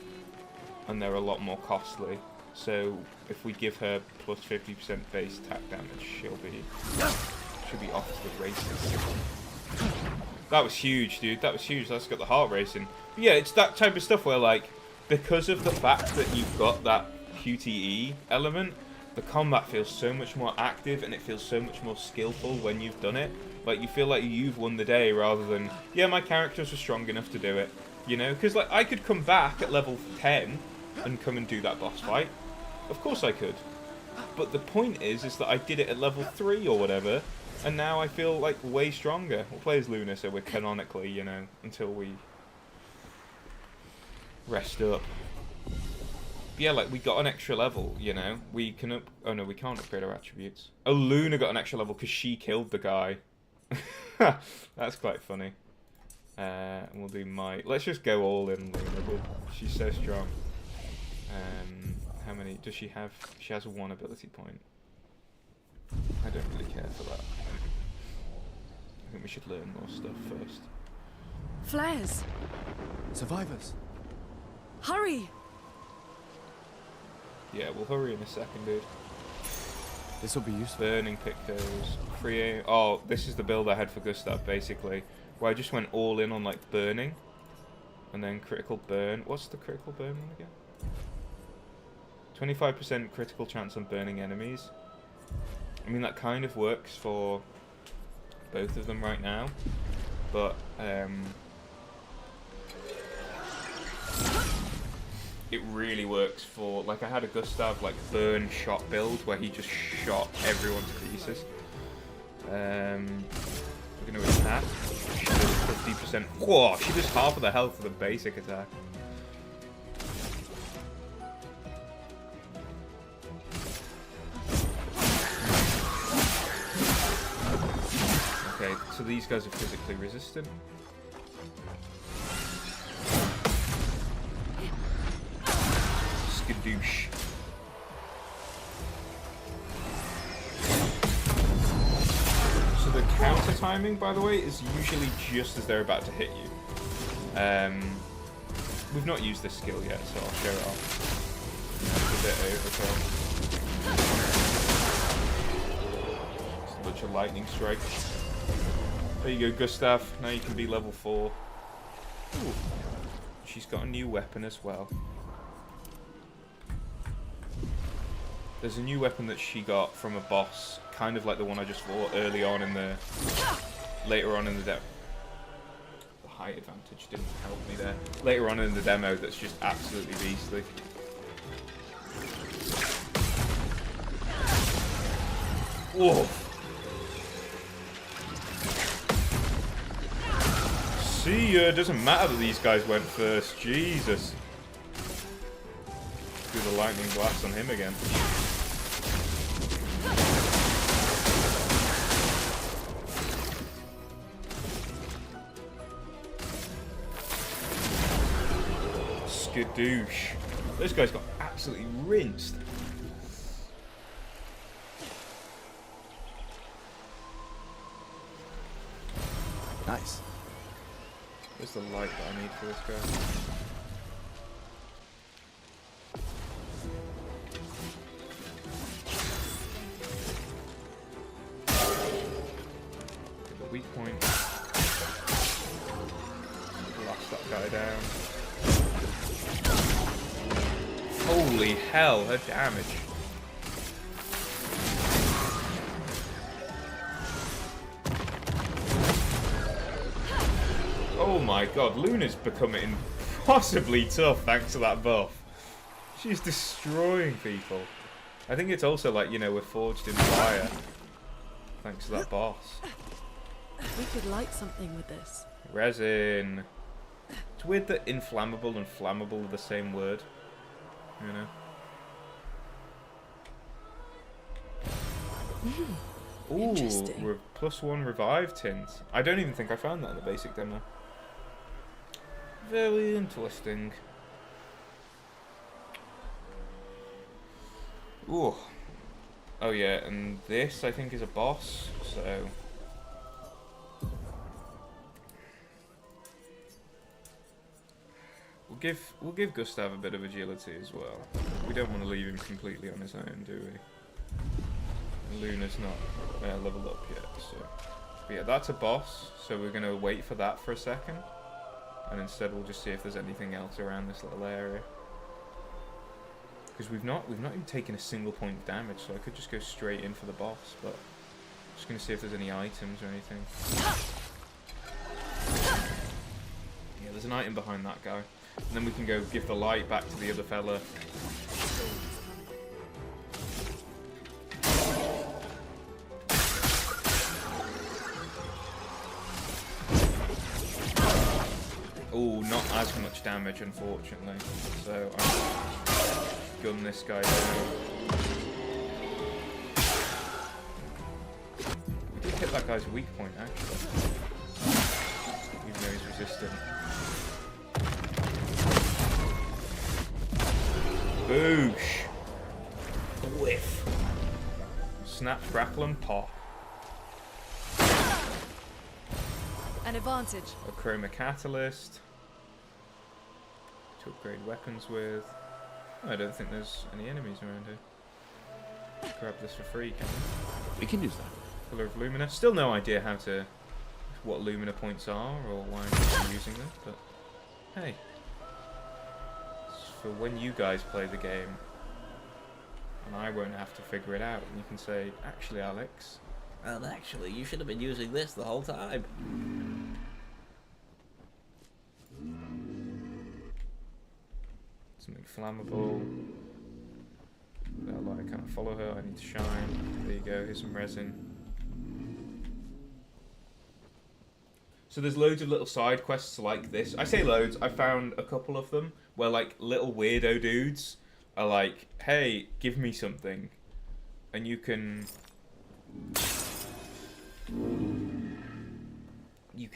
and they're a lot more costly. So if we give her plus 50% base attack damage, she'll be off to the races. That was huge, dude. That was huge. That's got the heart racing. But yeah, it's that type of stuff where, like, because of the fact that you've got that QTE element, the combat feels so much more active and it feels so much more skillful when you've done it. Like, you feel like you've won the day rather than, yeah, my characters were strong enough to do it. You know? Because, like, I could come back at level 10 and come and do that boss fight. Of course I could. But the point is that I did it at level 3 or whatever, and now I feel, like, way stronger. We'll play as Luna, so we're canonically, you know, until we rest up. But yeah, like, we got an extra level, you know? We can up... Oh, no, we can't upgrade our attributes. Oh, Luna got an extra level because she killed the guy. That's quite funny. And we'll do might. Let's just go all in, Luna, dude. She's so strong. How many does she have? She has 1 ability point. I don't really care for that. I think we should learn more stuff first. Flares! Survivors. Hurry! Yeah, we'll hurry in a second, dude. This will be useful. Burning pictos. Free aim. Oh, this is the build I had for Gustav, basically. Where I just went all in on, like, burning. And then critical burn. What's the critical burn one again? 25% critical chance on burning enemies. I mean, that kind of works for both of them right now, but it really works for, like, I had a Gustav, like, burn shot build where he just shot everyone to pieces. We're going to attack. She does 50%. Whoa, she does half of the health of the basic attack. Okay, so these guys are physically resistant. Skadoosh. So the counter timing, by the way, is usually just as they're about to hit you. We've not used this skill yet, so I'll show it off. It's a bit overkill. Just a bunch of lightning strikes. There you go, Gustav. Now you can be level 4. Ooh. She's got a new weapon as well. There's a new weapon that she got from a boss, kind of like the one I just fought early on in the... Later on in the demo. The height advantage didn't help me there. Later on in the demo that's just absolutely beastly. Whoa! See, it doesn't matter that these guys went first. Jesus. Do the lightning blast on him again. Skadoosh. Those guys got absolutely rinsed. Nice. Where's the light that I need for this guy? Get the weak point. Blast that guy down. Holy hell, her damage. Oh my god, Luna's becoming impossibly tough thanks to that buff. She's destroying people. I think it's also like, you know, we're forged in fire. Thanks to that boss. We could light something with this. Resin. It's weird that inflammable and flammable are the same word. You know? Ooh, Interesting. +1 revive tint. I don't even think I found that in the basic demo. Very interesting. Ooh. Oh yeah, and this I think is a boss, so... We'll give Gustav a bit of agility as well. We don't want to leave him completely on his own, do we? Luna's not leveled up yet, so... But yeah, that's a boss, so we're going to wait for that for a second. And instead we'll just see if there's anything else around this little area. Because we've not even taken a single point of damage, so I could just go straight in for the boss, but... I'm just going to see if there's any items or anything. Yeah, there's an item behind that guy. And then we can go give the light back to the other fella. Oh, not as much damage, unfortunately. So I'll gun this guy down. We did hit that guy's weak point, actually. Even though he's resistant. Boosh! Whiff! Snap, crackle, and pop. An advantage. A chroma catalyst to upgrade weapons with. I don't think there's any enemies around here. Grab this for free, can We can use that. Pillar of Lumina. Still no idea what Lumina points are or why I'm using them, but hey. For when you guys play the game, and I won't have to figure it out, and you can say, actually, Alex. Well, actually, you should have been using this the whole time. Something flammable. That light can't follow her. I need to shine. There you go. Here's some resin. So there's loads of little side quests like this. I say loads. I found a couple of them where like little weirdo dudes are like, "Hey, give me something," and you can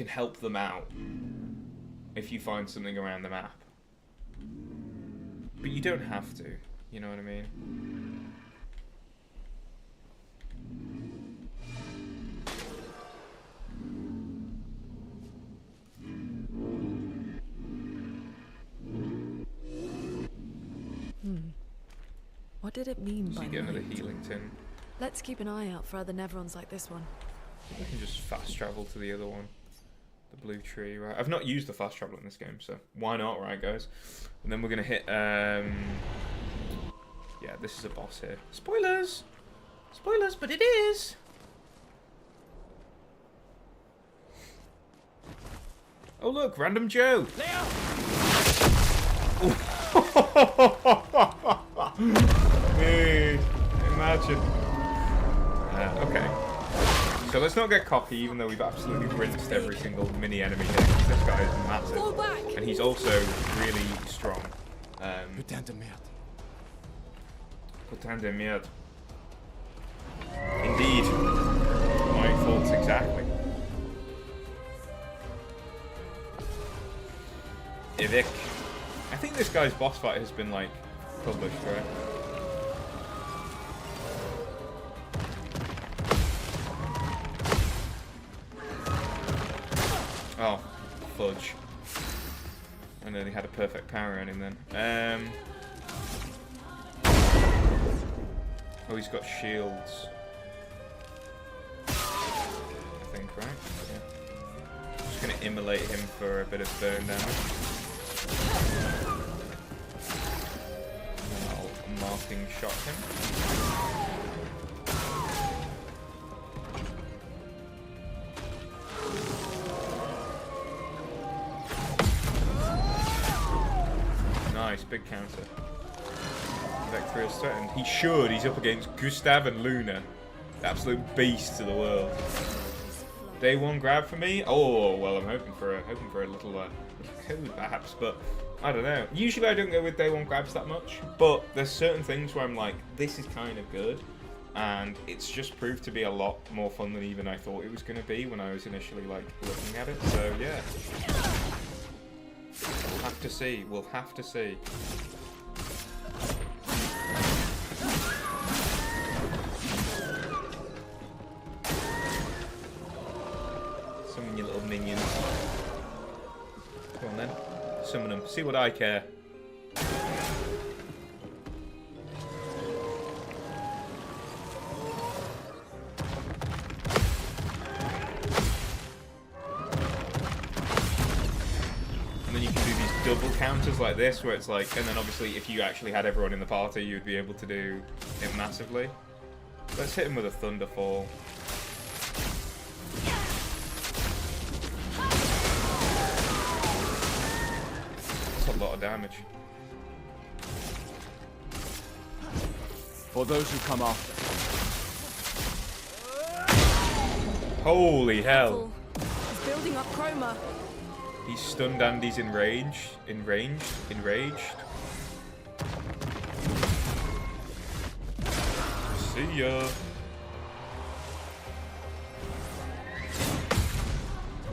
help them out if you find something around the map. But you don't have to. You know what I mean? What did it mean So by you get another night? healing tin. Let's keep an eye out for other Neverons like this one. We can just fast travel to the other one. The blue tree, right? I've not used the fast travel in this game, so why not, right, guys? And then we're gonna hit, yeah, this is a boss here. Spoilers! Spoilers, but it is! Oh look, Random Joe! Dude, imagine. Okay. So let's not get cocky, even though we've absolutely rinsed every single mini enemy here. This guy is massive. And he's also really strong. Putain de merde. Putain de merde. Indeed. My thoughts exactly. Evic. I think this guy's boss fight has been, like, published, right? Oh, fudge. I nearly had a perfect power on him then. Oh, he's got shields. I think, right? Yeah. Just gonna immolate him for a bit of burn damage. And I'll marking shot him. Nice, big counter. Vector is threatened. He should. He's up against Gustav and Luna. The absolute beasts of the world. Day one grab for me? Oh, well, I'm hoping for a little code perhaps, but I don't know. Usually I don't go with day one grabs that much, but there's certain things where I'm like, this is kind of good, and it's just proved to be a lot more fun than even I thought it was going to be when I was initially like looking at it. So yeah. We'll have to see. We'll have to see. minions. Come on then. Summon them. See what I care. And then you can do these double counters like this, where it's like, and then obviously if you actually had everyone in the party, you'd be able to do it massively. Let's hit him with a Thunderfall. That's a lot of damage. For those who come after. Holy hell. He's building up chroma. He's stunned and he's enraged. See ya.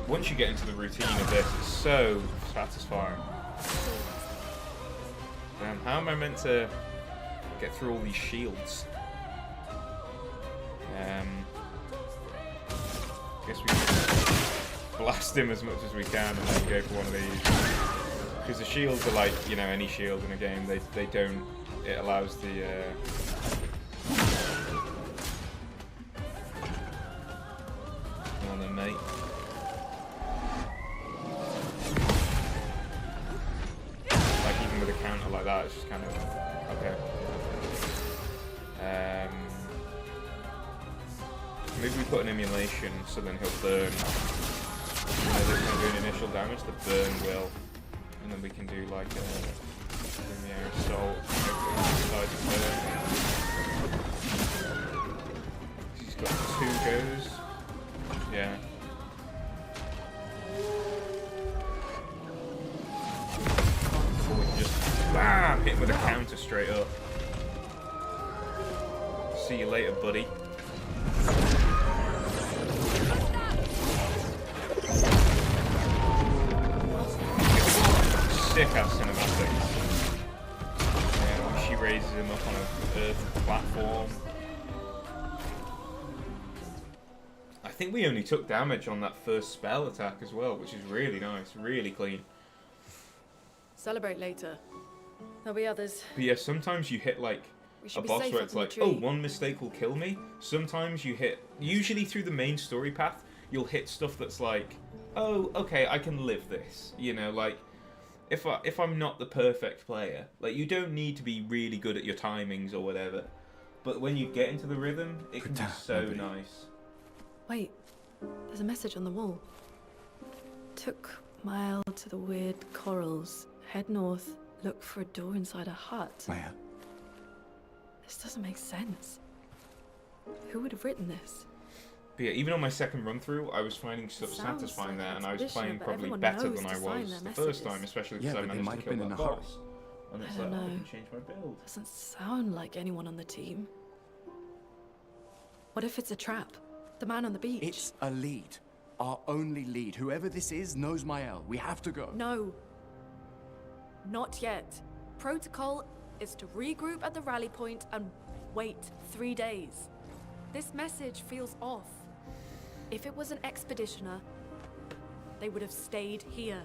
Once you get into the routine of this, it's so satisfying. Damn, how am I meant to get through all these shields? Guess we can blast him as much as we can and then go for one of these. Because the shields are like, you know, any shield in a game. They don't. It allows the. Come on then, mate. Like even with a counter like that, it's just kind of okay. Maybe we put an emulation so then he'll burn. You know, this one doing initial damage, the burn will. And then we can do like a linear assault. Decide to burn. He's got 2 goes. Yeah. Or we can just bam, hit him with a counter straight up. See you later, buddy. Sick ass cinematics. Yeah, when she raises him up on a earth platform. I think we only took damage on that first spell attack as well, which is really nice, really clean. Celebrate later. There'll be others. But yeah, sometimes you hit like a boss where it's like, oh, one mistake will kill me. Sometimes you hit, usually through the main story path, you'll hit stuff that's like, oh, okay, I can live this. You know, like, if I'm not the perfect player, like, you don't need to be really good at your timings or whatever. But when you get into the rhythm, it can be so nice. Wait, there's a message on the wall. Took mile to the weird corals. Head north, look for a door inside a hut. Where? This doesn't make sense. Who would have written this? But yeah, even on my second run through, I was finding stuff satisfying there, and I was playing probably better than I was the first time, especially because I managed to kill that boss. And it's like, oh, I can change my build. Doesn't sound like anyone on the team. What if it's a trap? The man on the beach? It's a lead. Our only lead. Whoever this is knows Mael. We have to go. No. Not yet. Protocol is to regroup at the rally point and wait 3 days. This message feels off. If it was an expeditioner, they would have stayed here.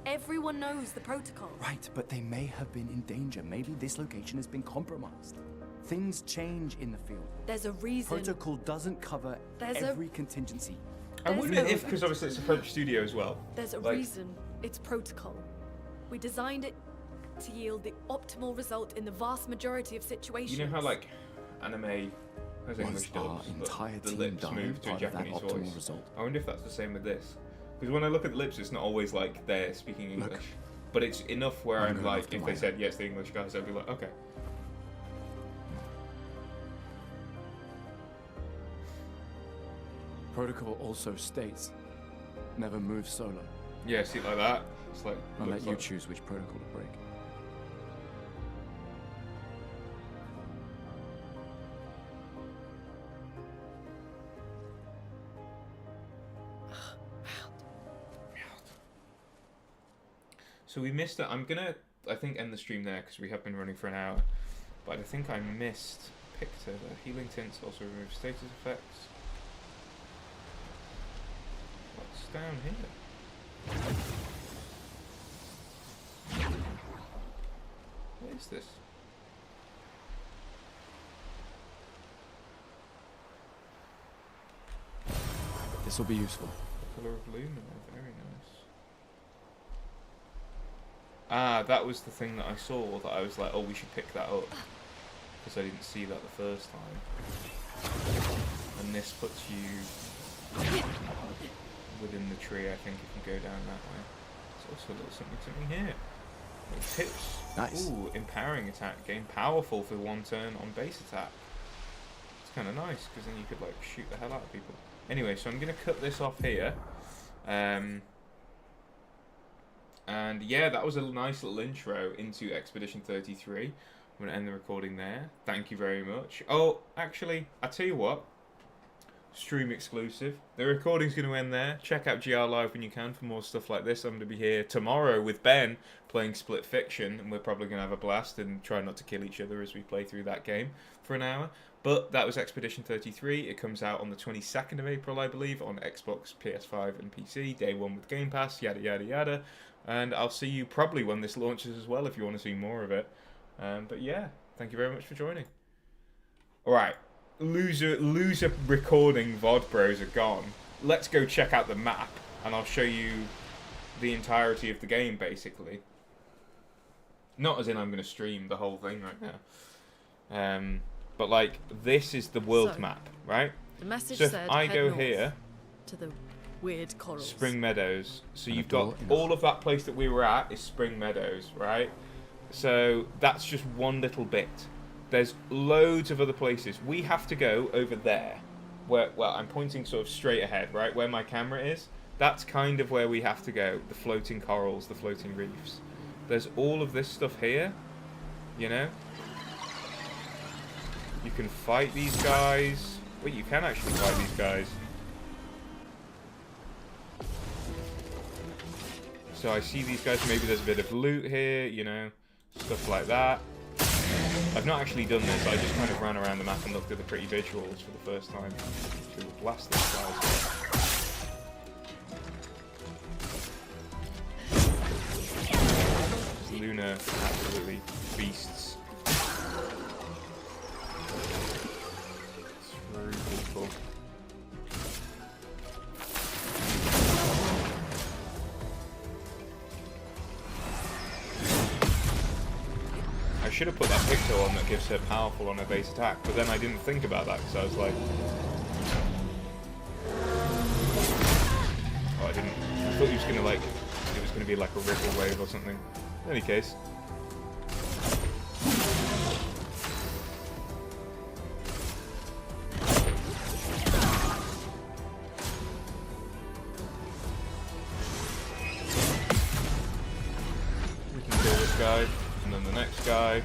Everyone knows the protocol. Right, but they may have been in danger. Maybe this location has been compromised. Things change in the field. There's a reason. Protocol doesn't cover every contingency. I wonder if, because obviously it's a French studio as well. There's a reason. It's protocol. We designed it to yield the optimal result in the vast majority of situations. You know how, like, anime has English dubs, but the lips move to a Japanese voice. Result. I wonder if that's the same with this. Because when I look at the lips, it's not always like they're speaking English. But it's enough where I'm like, if they said, yes, the English guys, I'd be like, okay. Protocol also states, never move solo. Yeah, see, like that. It's like, I'll let you choose which protocol to break. So we missed it. I'm gonna, I think, end the stream there because we have been running for an hour. But I think I missed Pictor. The healing tints also remove status effects. What's down here? What is this? This will be useful. The colour of Lumina, very nice. Ah, that was the thing that I saw that I was like, oh, we should pick that up. Because I didn't see that the first time. And this puts you within the tree, I think, if you go down that way. There's also a little something here. Little tips. Nice. Ooh, empowering attack. Gain powerful for 1 turn on base attack. It's kind of nice, because then you could, like, shoot the hell out of people. Anyway, so I'm going to cut this off here. And yeah, that was a nice little intro into Expedition 33. I'm going to end the recording there. Thank you very much. Oh, actually, I tell you what. Stream exclusive. The recording's going to end there. Check out GR Live when you can for more stuff like this. I'm going to be here tomorrow with Ben playing Split Fiction, and we're probably going to have a blast and try not to kill each other as we play through that game for an hour. But that was Expedition 33. It comes out on the 22nd of April, I believe, on Xbox, PS5 and PC. Day 1 with Game Pass, yada yada yada. And I'll see you probably when this launches as well if you want to see more of it. But yeah, thank you very much for joining. Alright, loser recording VOD bros are gone. Let's go check out the map, and I'll show you the entirety of the game, basically. Not as in I'm going to stream the whole thing right now. But like, this is the world map, right? The message so said if I head go north here, to the weird corals. Spring Meadows. So you've got all of that place that we were at is Spring Meadows, right? So that's just one little bit. There's loads of other places. We have to go over there. Where, well, I'm pointing sort of straight ahead, right? Where my camera is. That's kind of where we have to go. The floating corals, the floating reefs. There's all of this stuff here, you know? You can fight these guys. Well, you can actually fight these guys. So I see these guys. Maybe there's a bit of loot here, you know, stuff like that. I've not actually done this. I just kind of ran around the map and looked at the pretty visuals for the first time. So we'll blast these guys. Luna, absolutely beasts. Through people. I should have put that picture on that gives her powerful on her base attack, but then I didn't think about that because I was like, oh, I didn't. I thought he was gonna like, it was gonna be like a ripple wave or something. In any case. We can kill this guy, and then the next guy.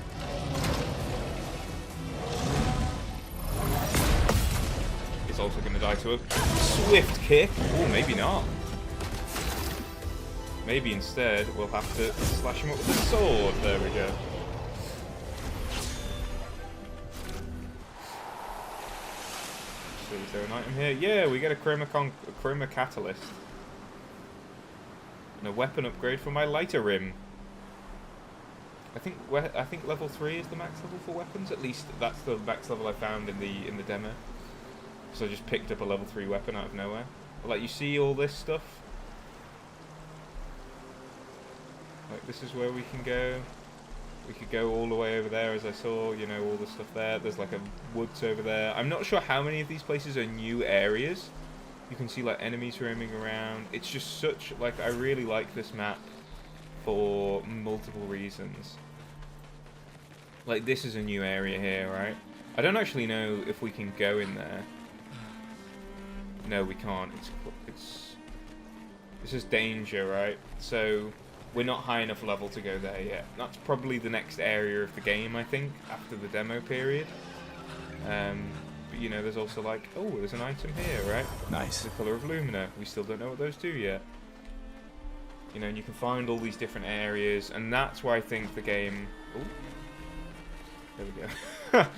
Is also going to die to a swift kick. Oh, maybe not. Maybe instead we'll have to slash him up with a sword. There we go. So is there an item here? Yeah, we get a chroma catalyst. And a weapon upgrade for my lighter rim. I think level 3 is the max level for weapons. At least that's the max level I found in the demo. So I just picked up a level 3 weapon out of nowhere. But like, you see all this stuff? Like, this is where we can go. We could go all the way over there, as I saw, you know, all the stuff there. There's like a woods over there. I'm not sure how many of these places are new areas. You can see like enemies roaming around. It's just such, like, I really like this map for multiple reasons. Like, this is a new area here, right? I don't actually know if we can go in there. No, we can't. This is danger, right? So we're not high enough level to go there yet. That's probably the next area of the game, I think, after the demo period. But you know, there's also like, oh, there's an item here, right? Nice. The color of Lumina. We still don't know what those do yet. You know, and you can find all these different areas, and that's why I think the game. Oh, there we go. Got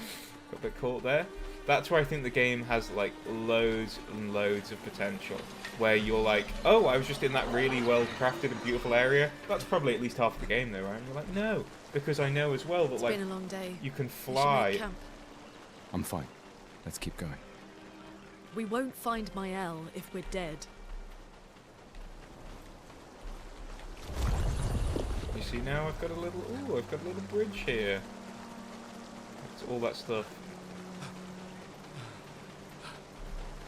a bit caught there. That's where I think the game has like loads and loads of potential. Where you're like, oh, I was just in that really well crafted and beautiful area. That's probably at least half the game though, right? And you're like, no, because I know as well that It's like been a long day. you can We should fly. make camp. I'm fine. Let's keep going. We won't find Mael if we're dead. You see now I've got a little, ooh, I've got a little bridge here. It's all that stuff.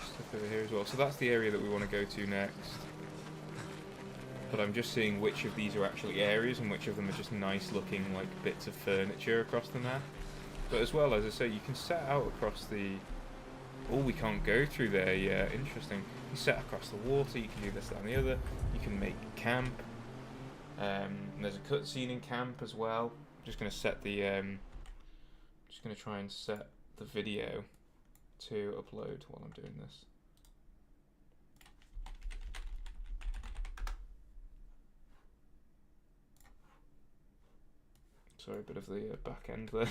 Stuff over here as well. So that's the area that we want to go to next. But I'm just seeing which of these are actually areas and which of them are just nice looking like bits of furniture across the map. But as well, as I say, you can set out across the... Oh, we can't go through there, yeah, interesting. You set across the water, you can do this, that and the other. You can make camp. There's a cutscene in camp as well. I'm just going to set the... just going to try and set the video to upload while I'm doing this. Sorry, a bit of the back end there.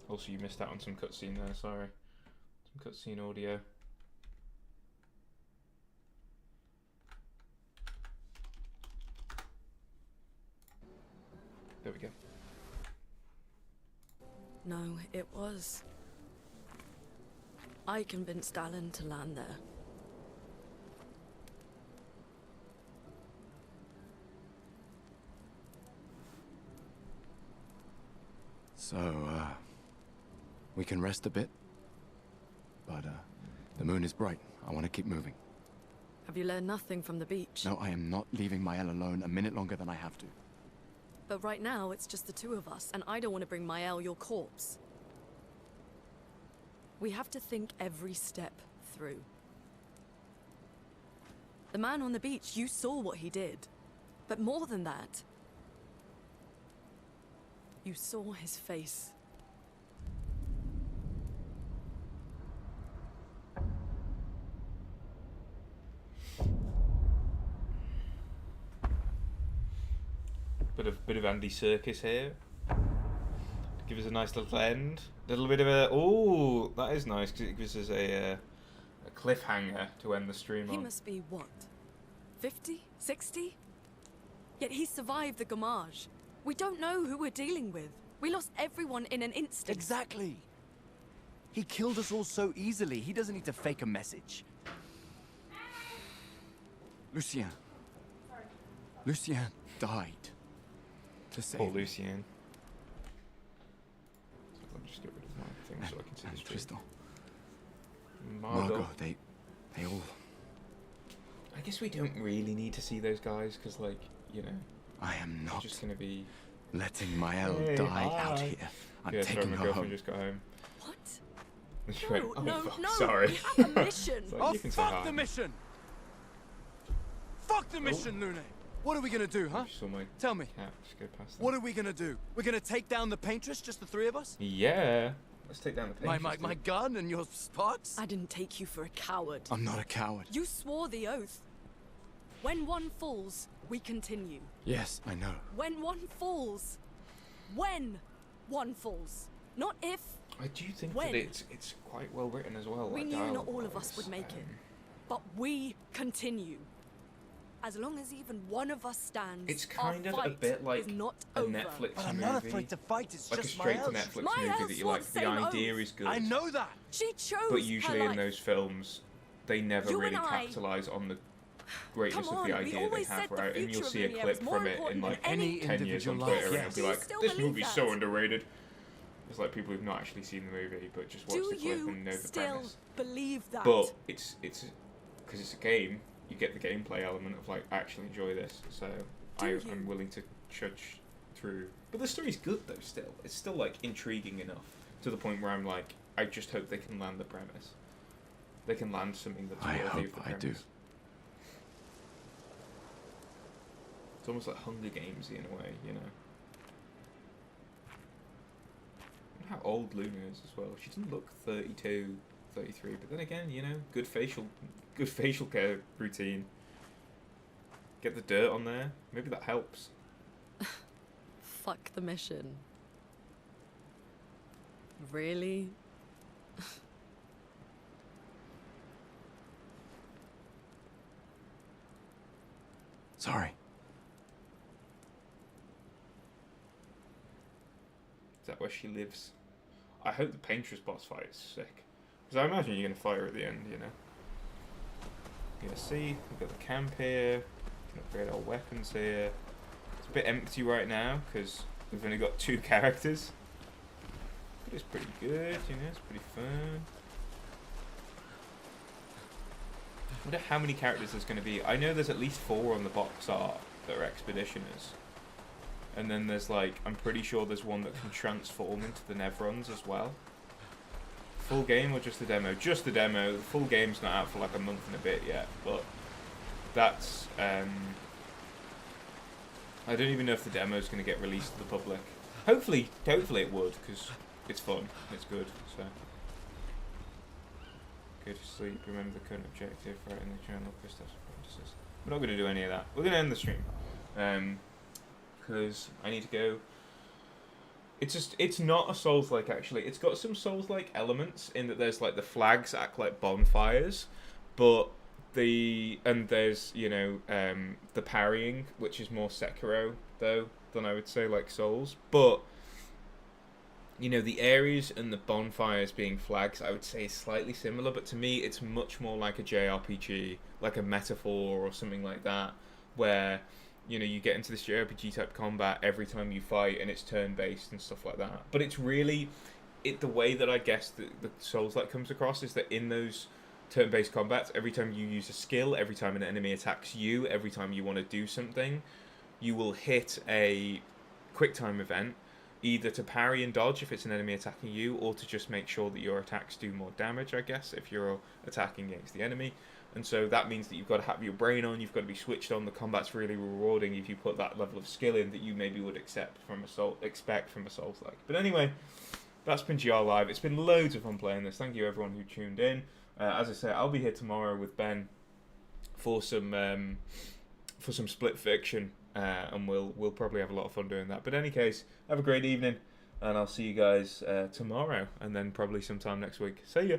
Also, you missed out on some cutscene there, sorry. Some cutscene audio. There we go. No, it was. I convinced Alan to land there. So, we can rest a bit. But, the moon is bright. I want to keep moving. Have you learned nothing from the beach? No, I am not leaving Mael alone a minute longer than I have to. But right now, it's just the two of us, and I don't want to bring Mael your corpse. We have to think every step through. The man on the beach, you saw what he did. But more than that, you saw his face. Bit of Andy Serkis here. Give us a nice little end. A little bit of a... Oh, that is nice because it gives us a cliffhanger to end the stream on. He must be, what, 50? 60? Yet he survived the Gamage. We don't know who we're dealing with. We lost everyone in an instant. Exactly. He killed us all so easily. He doesn't need to fake a message. Lucien. Lucien died. To save Poor Lucien. So let me just get rid of my thing so I can see the stream. Tristan. Margot. They all... I guess we don't really need to see those guys because, like, you know, I am they're not just going to be... letting Mael Hey, die out hi. here. I'm Yeah, sorry, taking my her girlfriend home. just got home. What? And she No, went, oh, no, fuck, no, sorry. we have a mission. It's like, Oh, you can say fuck hi. the mission! Fuck the mission, Lune! What are we gonna do, huh? You saw my Tell me. cat just go past that. What are we gonna do? We're gonna take down the Paintress, just the three of us? Yeah. Let's take down the Paintress. My gun and your sparks? I didn't take you for a coward. I'm not a coward. You swore the oath. When one falls, we continue. Yes, I know. When one falls. When one falls. Not if. I do think When? that it's quite well written as well. We like knew not all of us dialogue-wise. would make it. But we continue. As long as even one of us stands, It's our kind of a fight bit like is not a over. Netflix But I'm movie. not afraid to fight, it's Like a just straight to Mael's. Netflix Mael's movie that you like. swore The same idea oath. is good. I know that! She chose But usually her in life. those films, they never You really and I- capitalise on the greatness Come of the on, we idea they always have, said the right? And you'll future see a of Lumiere clip was more from it in important like than any 10 years on individual Twitter, life. and Yes. it'll be Do you like, still this believe movie's that? so underrated. It's like people who've not actually seen the movie, but just watched Do the clip you and know the still premise. believe that? But it's because it's a game, you get the gameplay element of like, I actually enjoy this, so you? I'm willing to trudge through. But the story's good though. Still, it's still like intriguing enough to the point where I'm like, I just hope they can land the premise. They can land something that's I worthy hope of the I premise. do. It's almost like Hunger Games in a way, you know. And how old Luna is as well. She doesn't look 32, 33, but then again, you know, good facial care routine. Get the dirt on there. Maybe that helps. fuck the mission. Really? Sorry. Is that where she lives? I hope the Paintress boss fight is sick. Because I imagine you're going to fight her at the end, you know. You're going to see, we've got the camp here. We can upgrade our weapons here. It's a bit empty right now because we've only got 2 characters. But it's pretty good, you know, it's pretty fun. I wonder how many characters there's going to be. I know there's at least 4 on the box art that are expeditioners. And then there's like, I'm pretty sure there's one that can transform into the Nevrons as well. Full game or just the demo? Just the demo. The full game's not out for like a month and a bit yet, but that's, I don't even know if the demo's going to get released to the public. Hopefully it would, because it's fun, it's good, so. Go to sleep, remember the current objective, right in the journal, Christos apprentices. We're not going to do any of that. We're going to end the stream. Because I need to go. It's not a Souls-like, actually. It's got some Souls-like elements in that there's like the flags act like bonfires, but there's, you know, the parrying, which is more Sekiro though than I would say like Souls, but you know, the areas and the bonfires being flags, I would say is slightly similar, but to me it's much more like a JRPG, like a Metaphor or something like that, where you know, you get into this JRPG type combat every time you fight, and it's turn-based and stuff like that. But it's really, the way that I guess the Souls-like comes across is that in those turn-based combats, every time you use a skill, every time an enemy attacks you, every time you want to do something, you will hit a quick-time event, either to parry and dodge if it's an enemy attacking you, or to just make sure that your attacks do more damage, I guess, if you're attacking against the enemy. And so that means that you've got to have your brain on, you've got to be switched on. The combat's really rewarding if you put that level of skill in that you maybe would expect from a Souls-like. But anyway, that's been GR Live. It's been loads of fun playing this. Thank you everyone who tuned in. As I say, I'll be here tomorrow with Ben for some Split Fiction, and we'll probably have a lot of fun doing that. But in any case, have a great evening, and I'll see you guys tomorrow, and then probably sometime next week. See ya.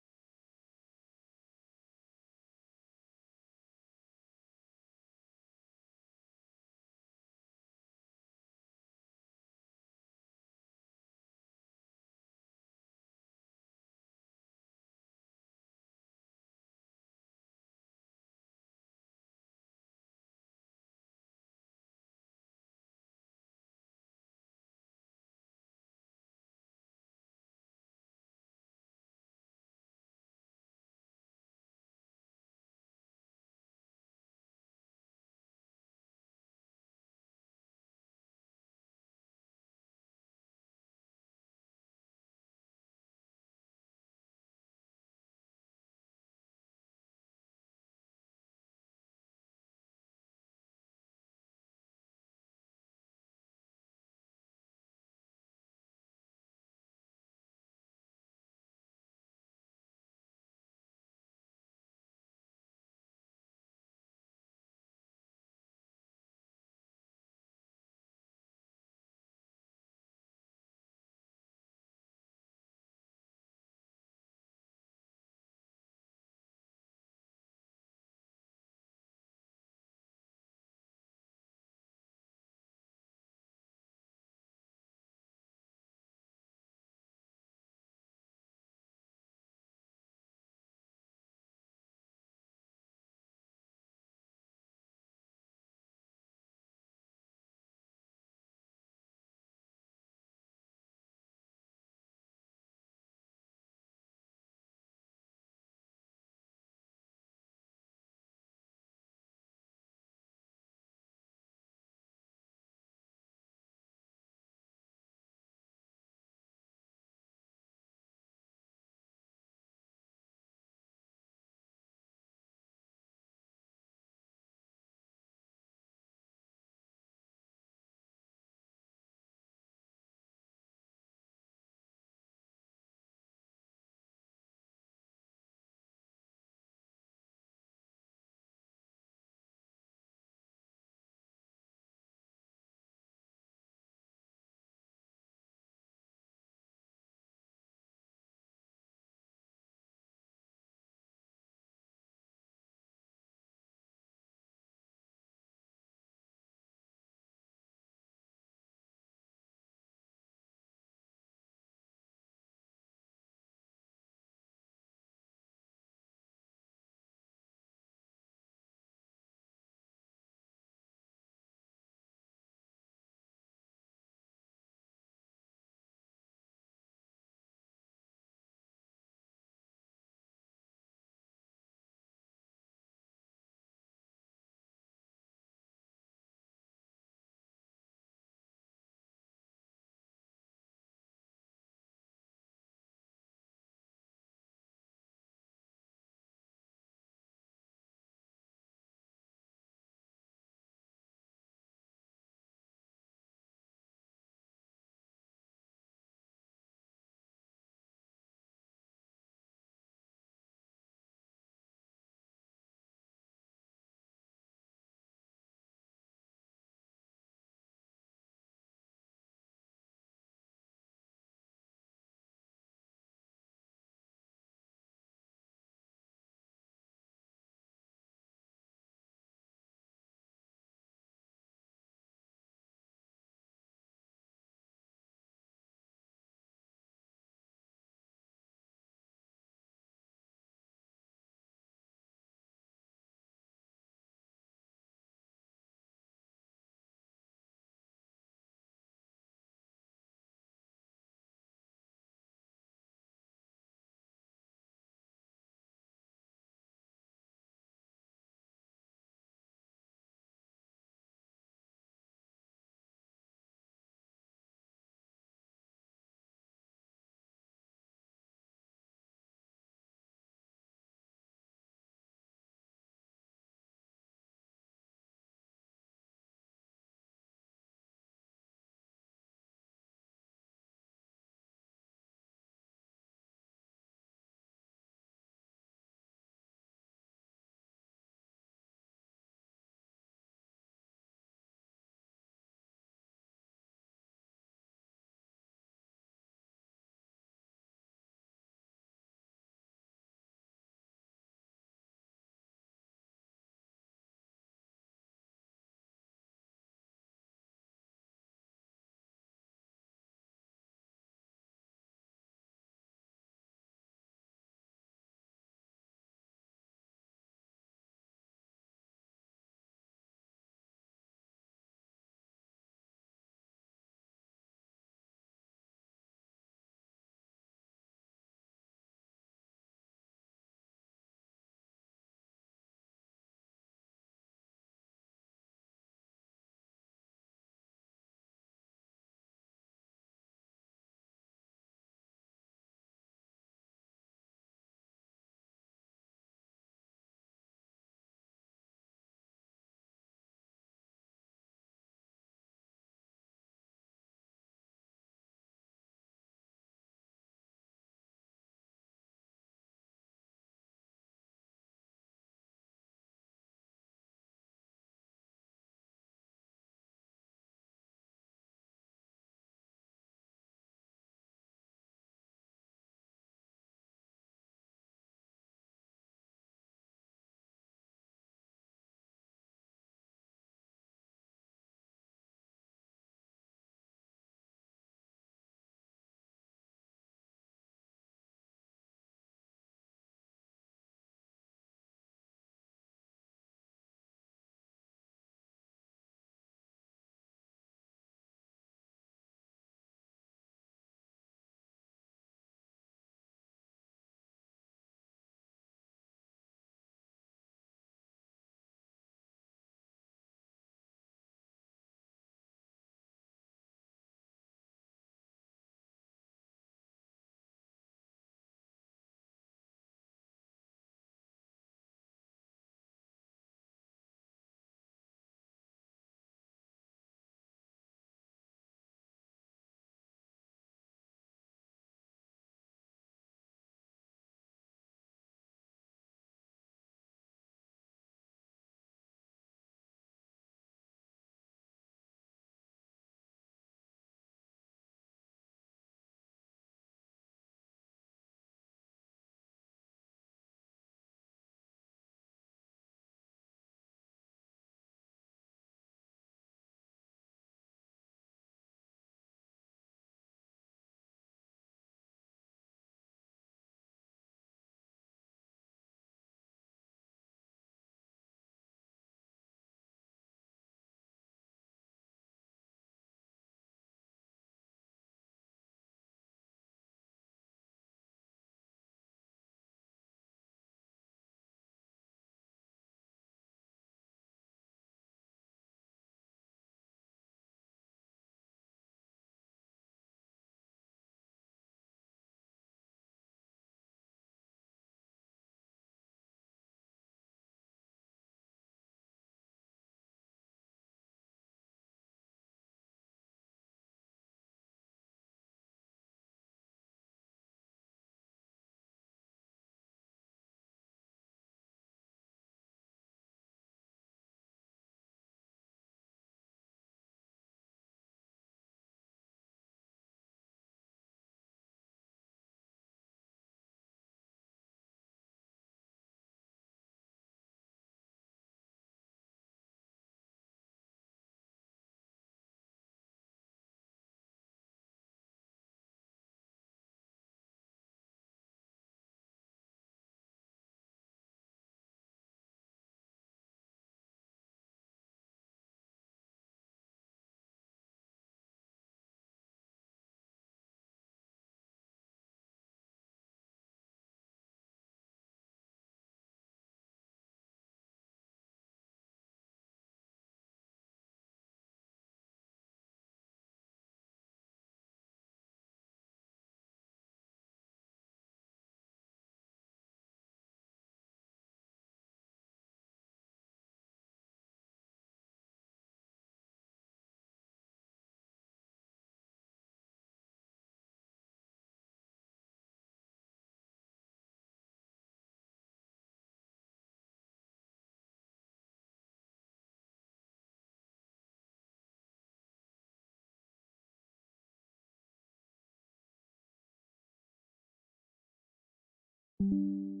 you.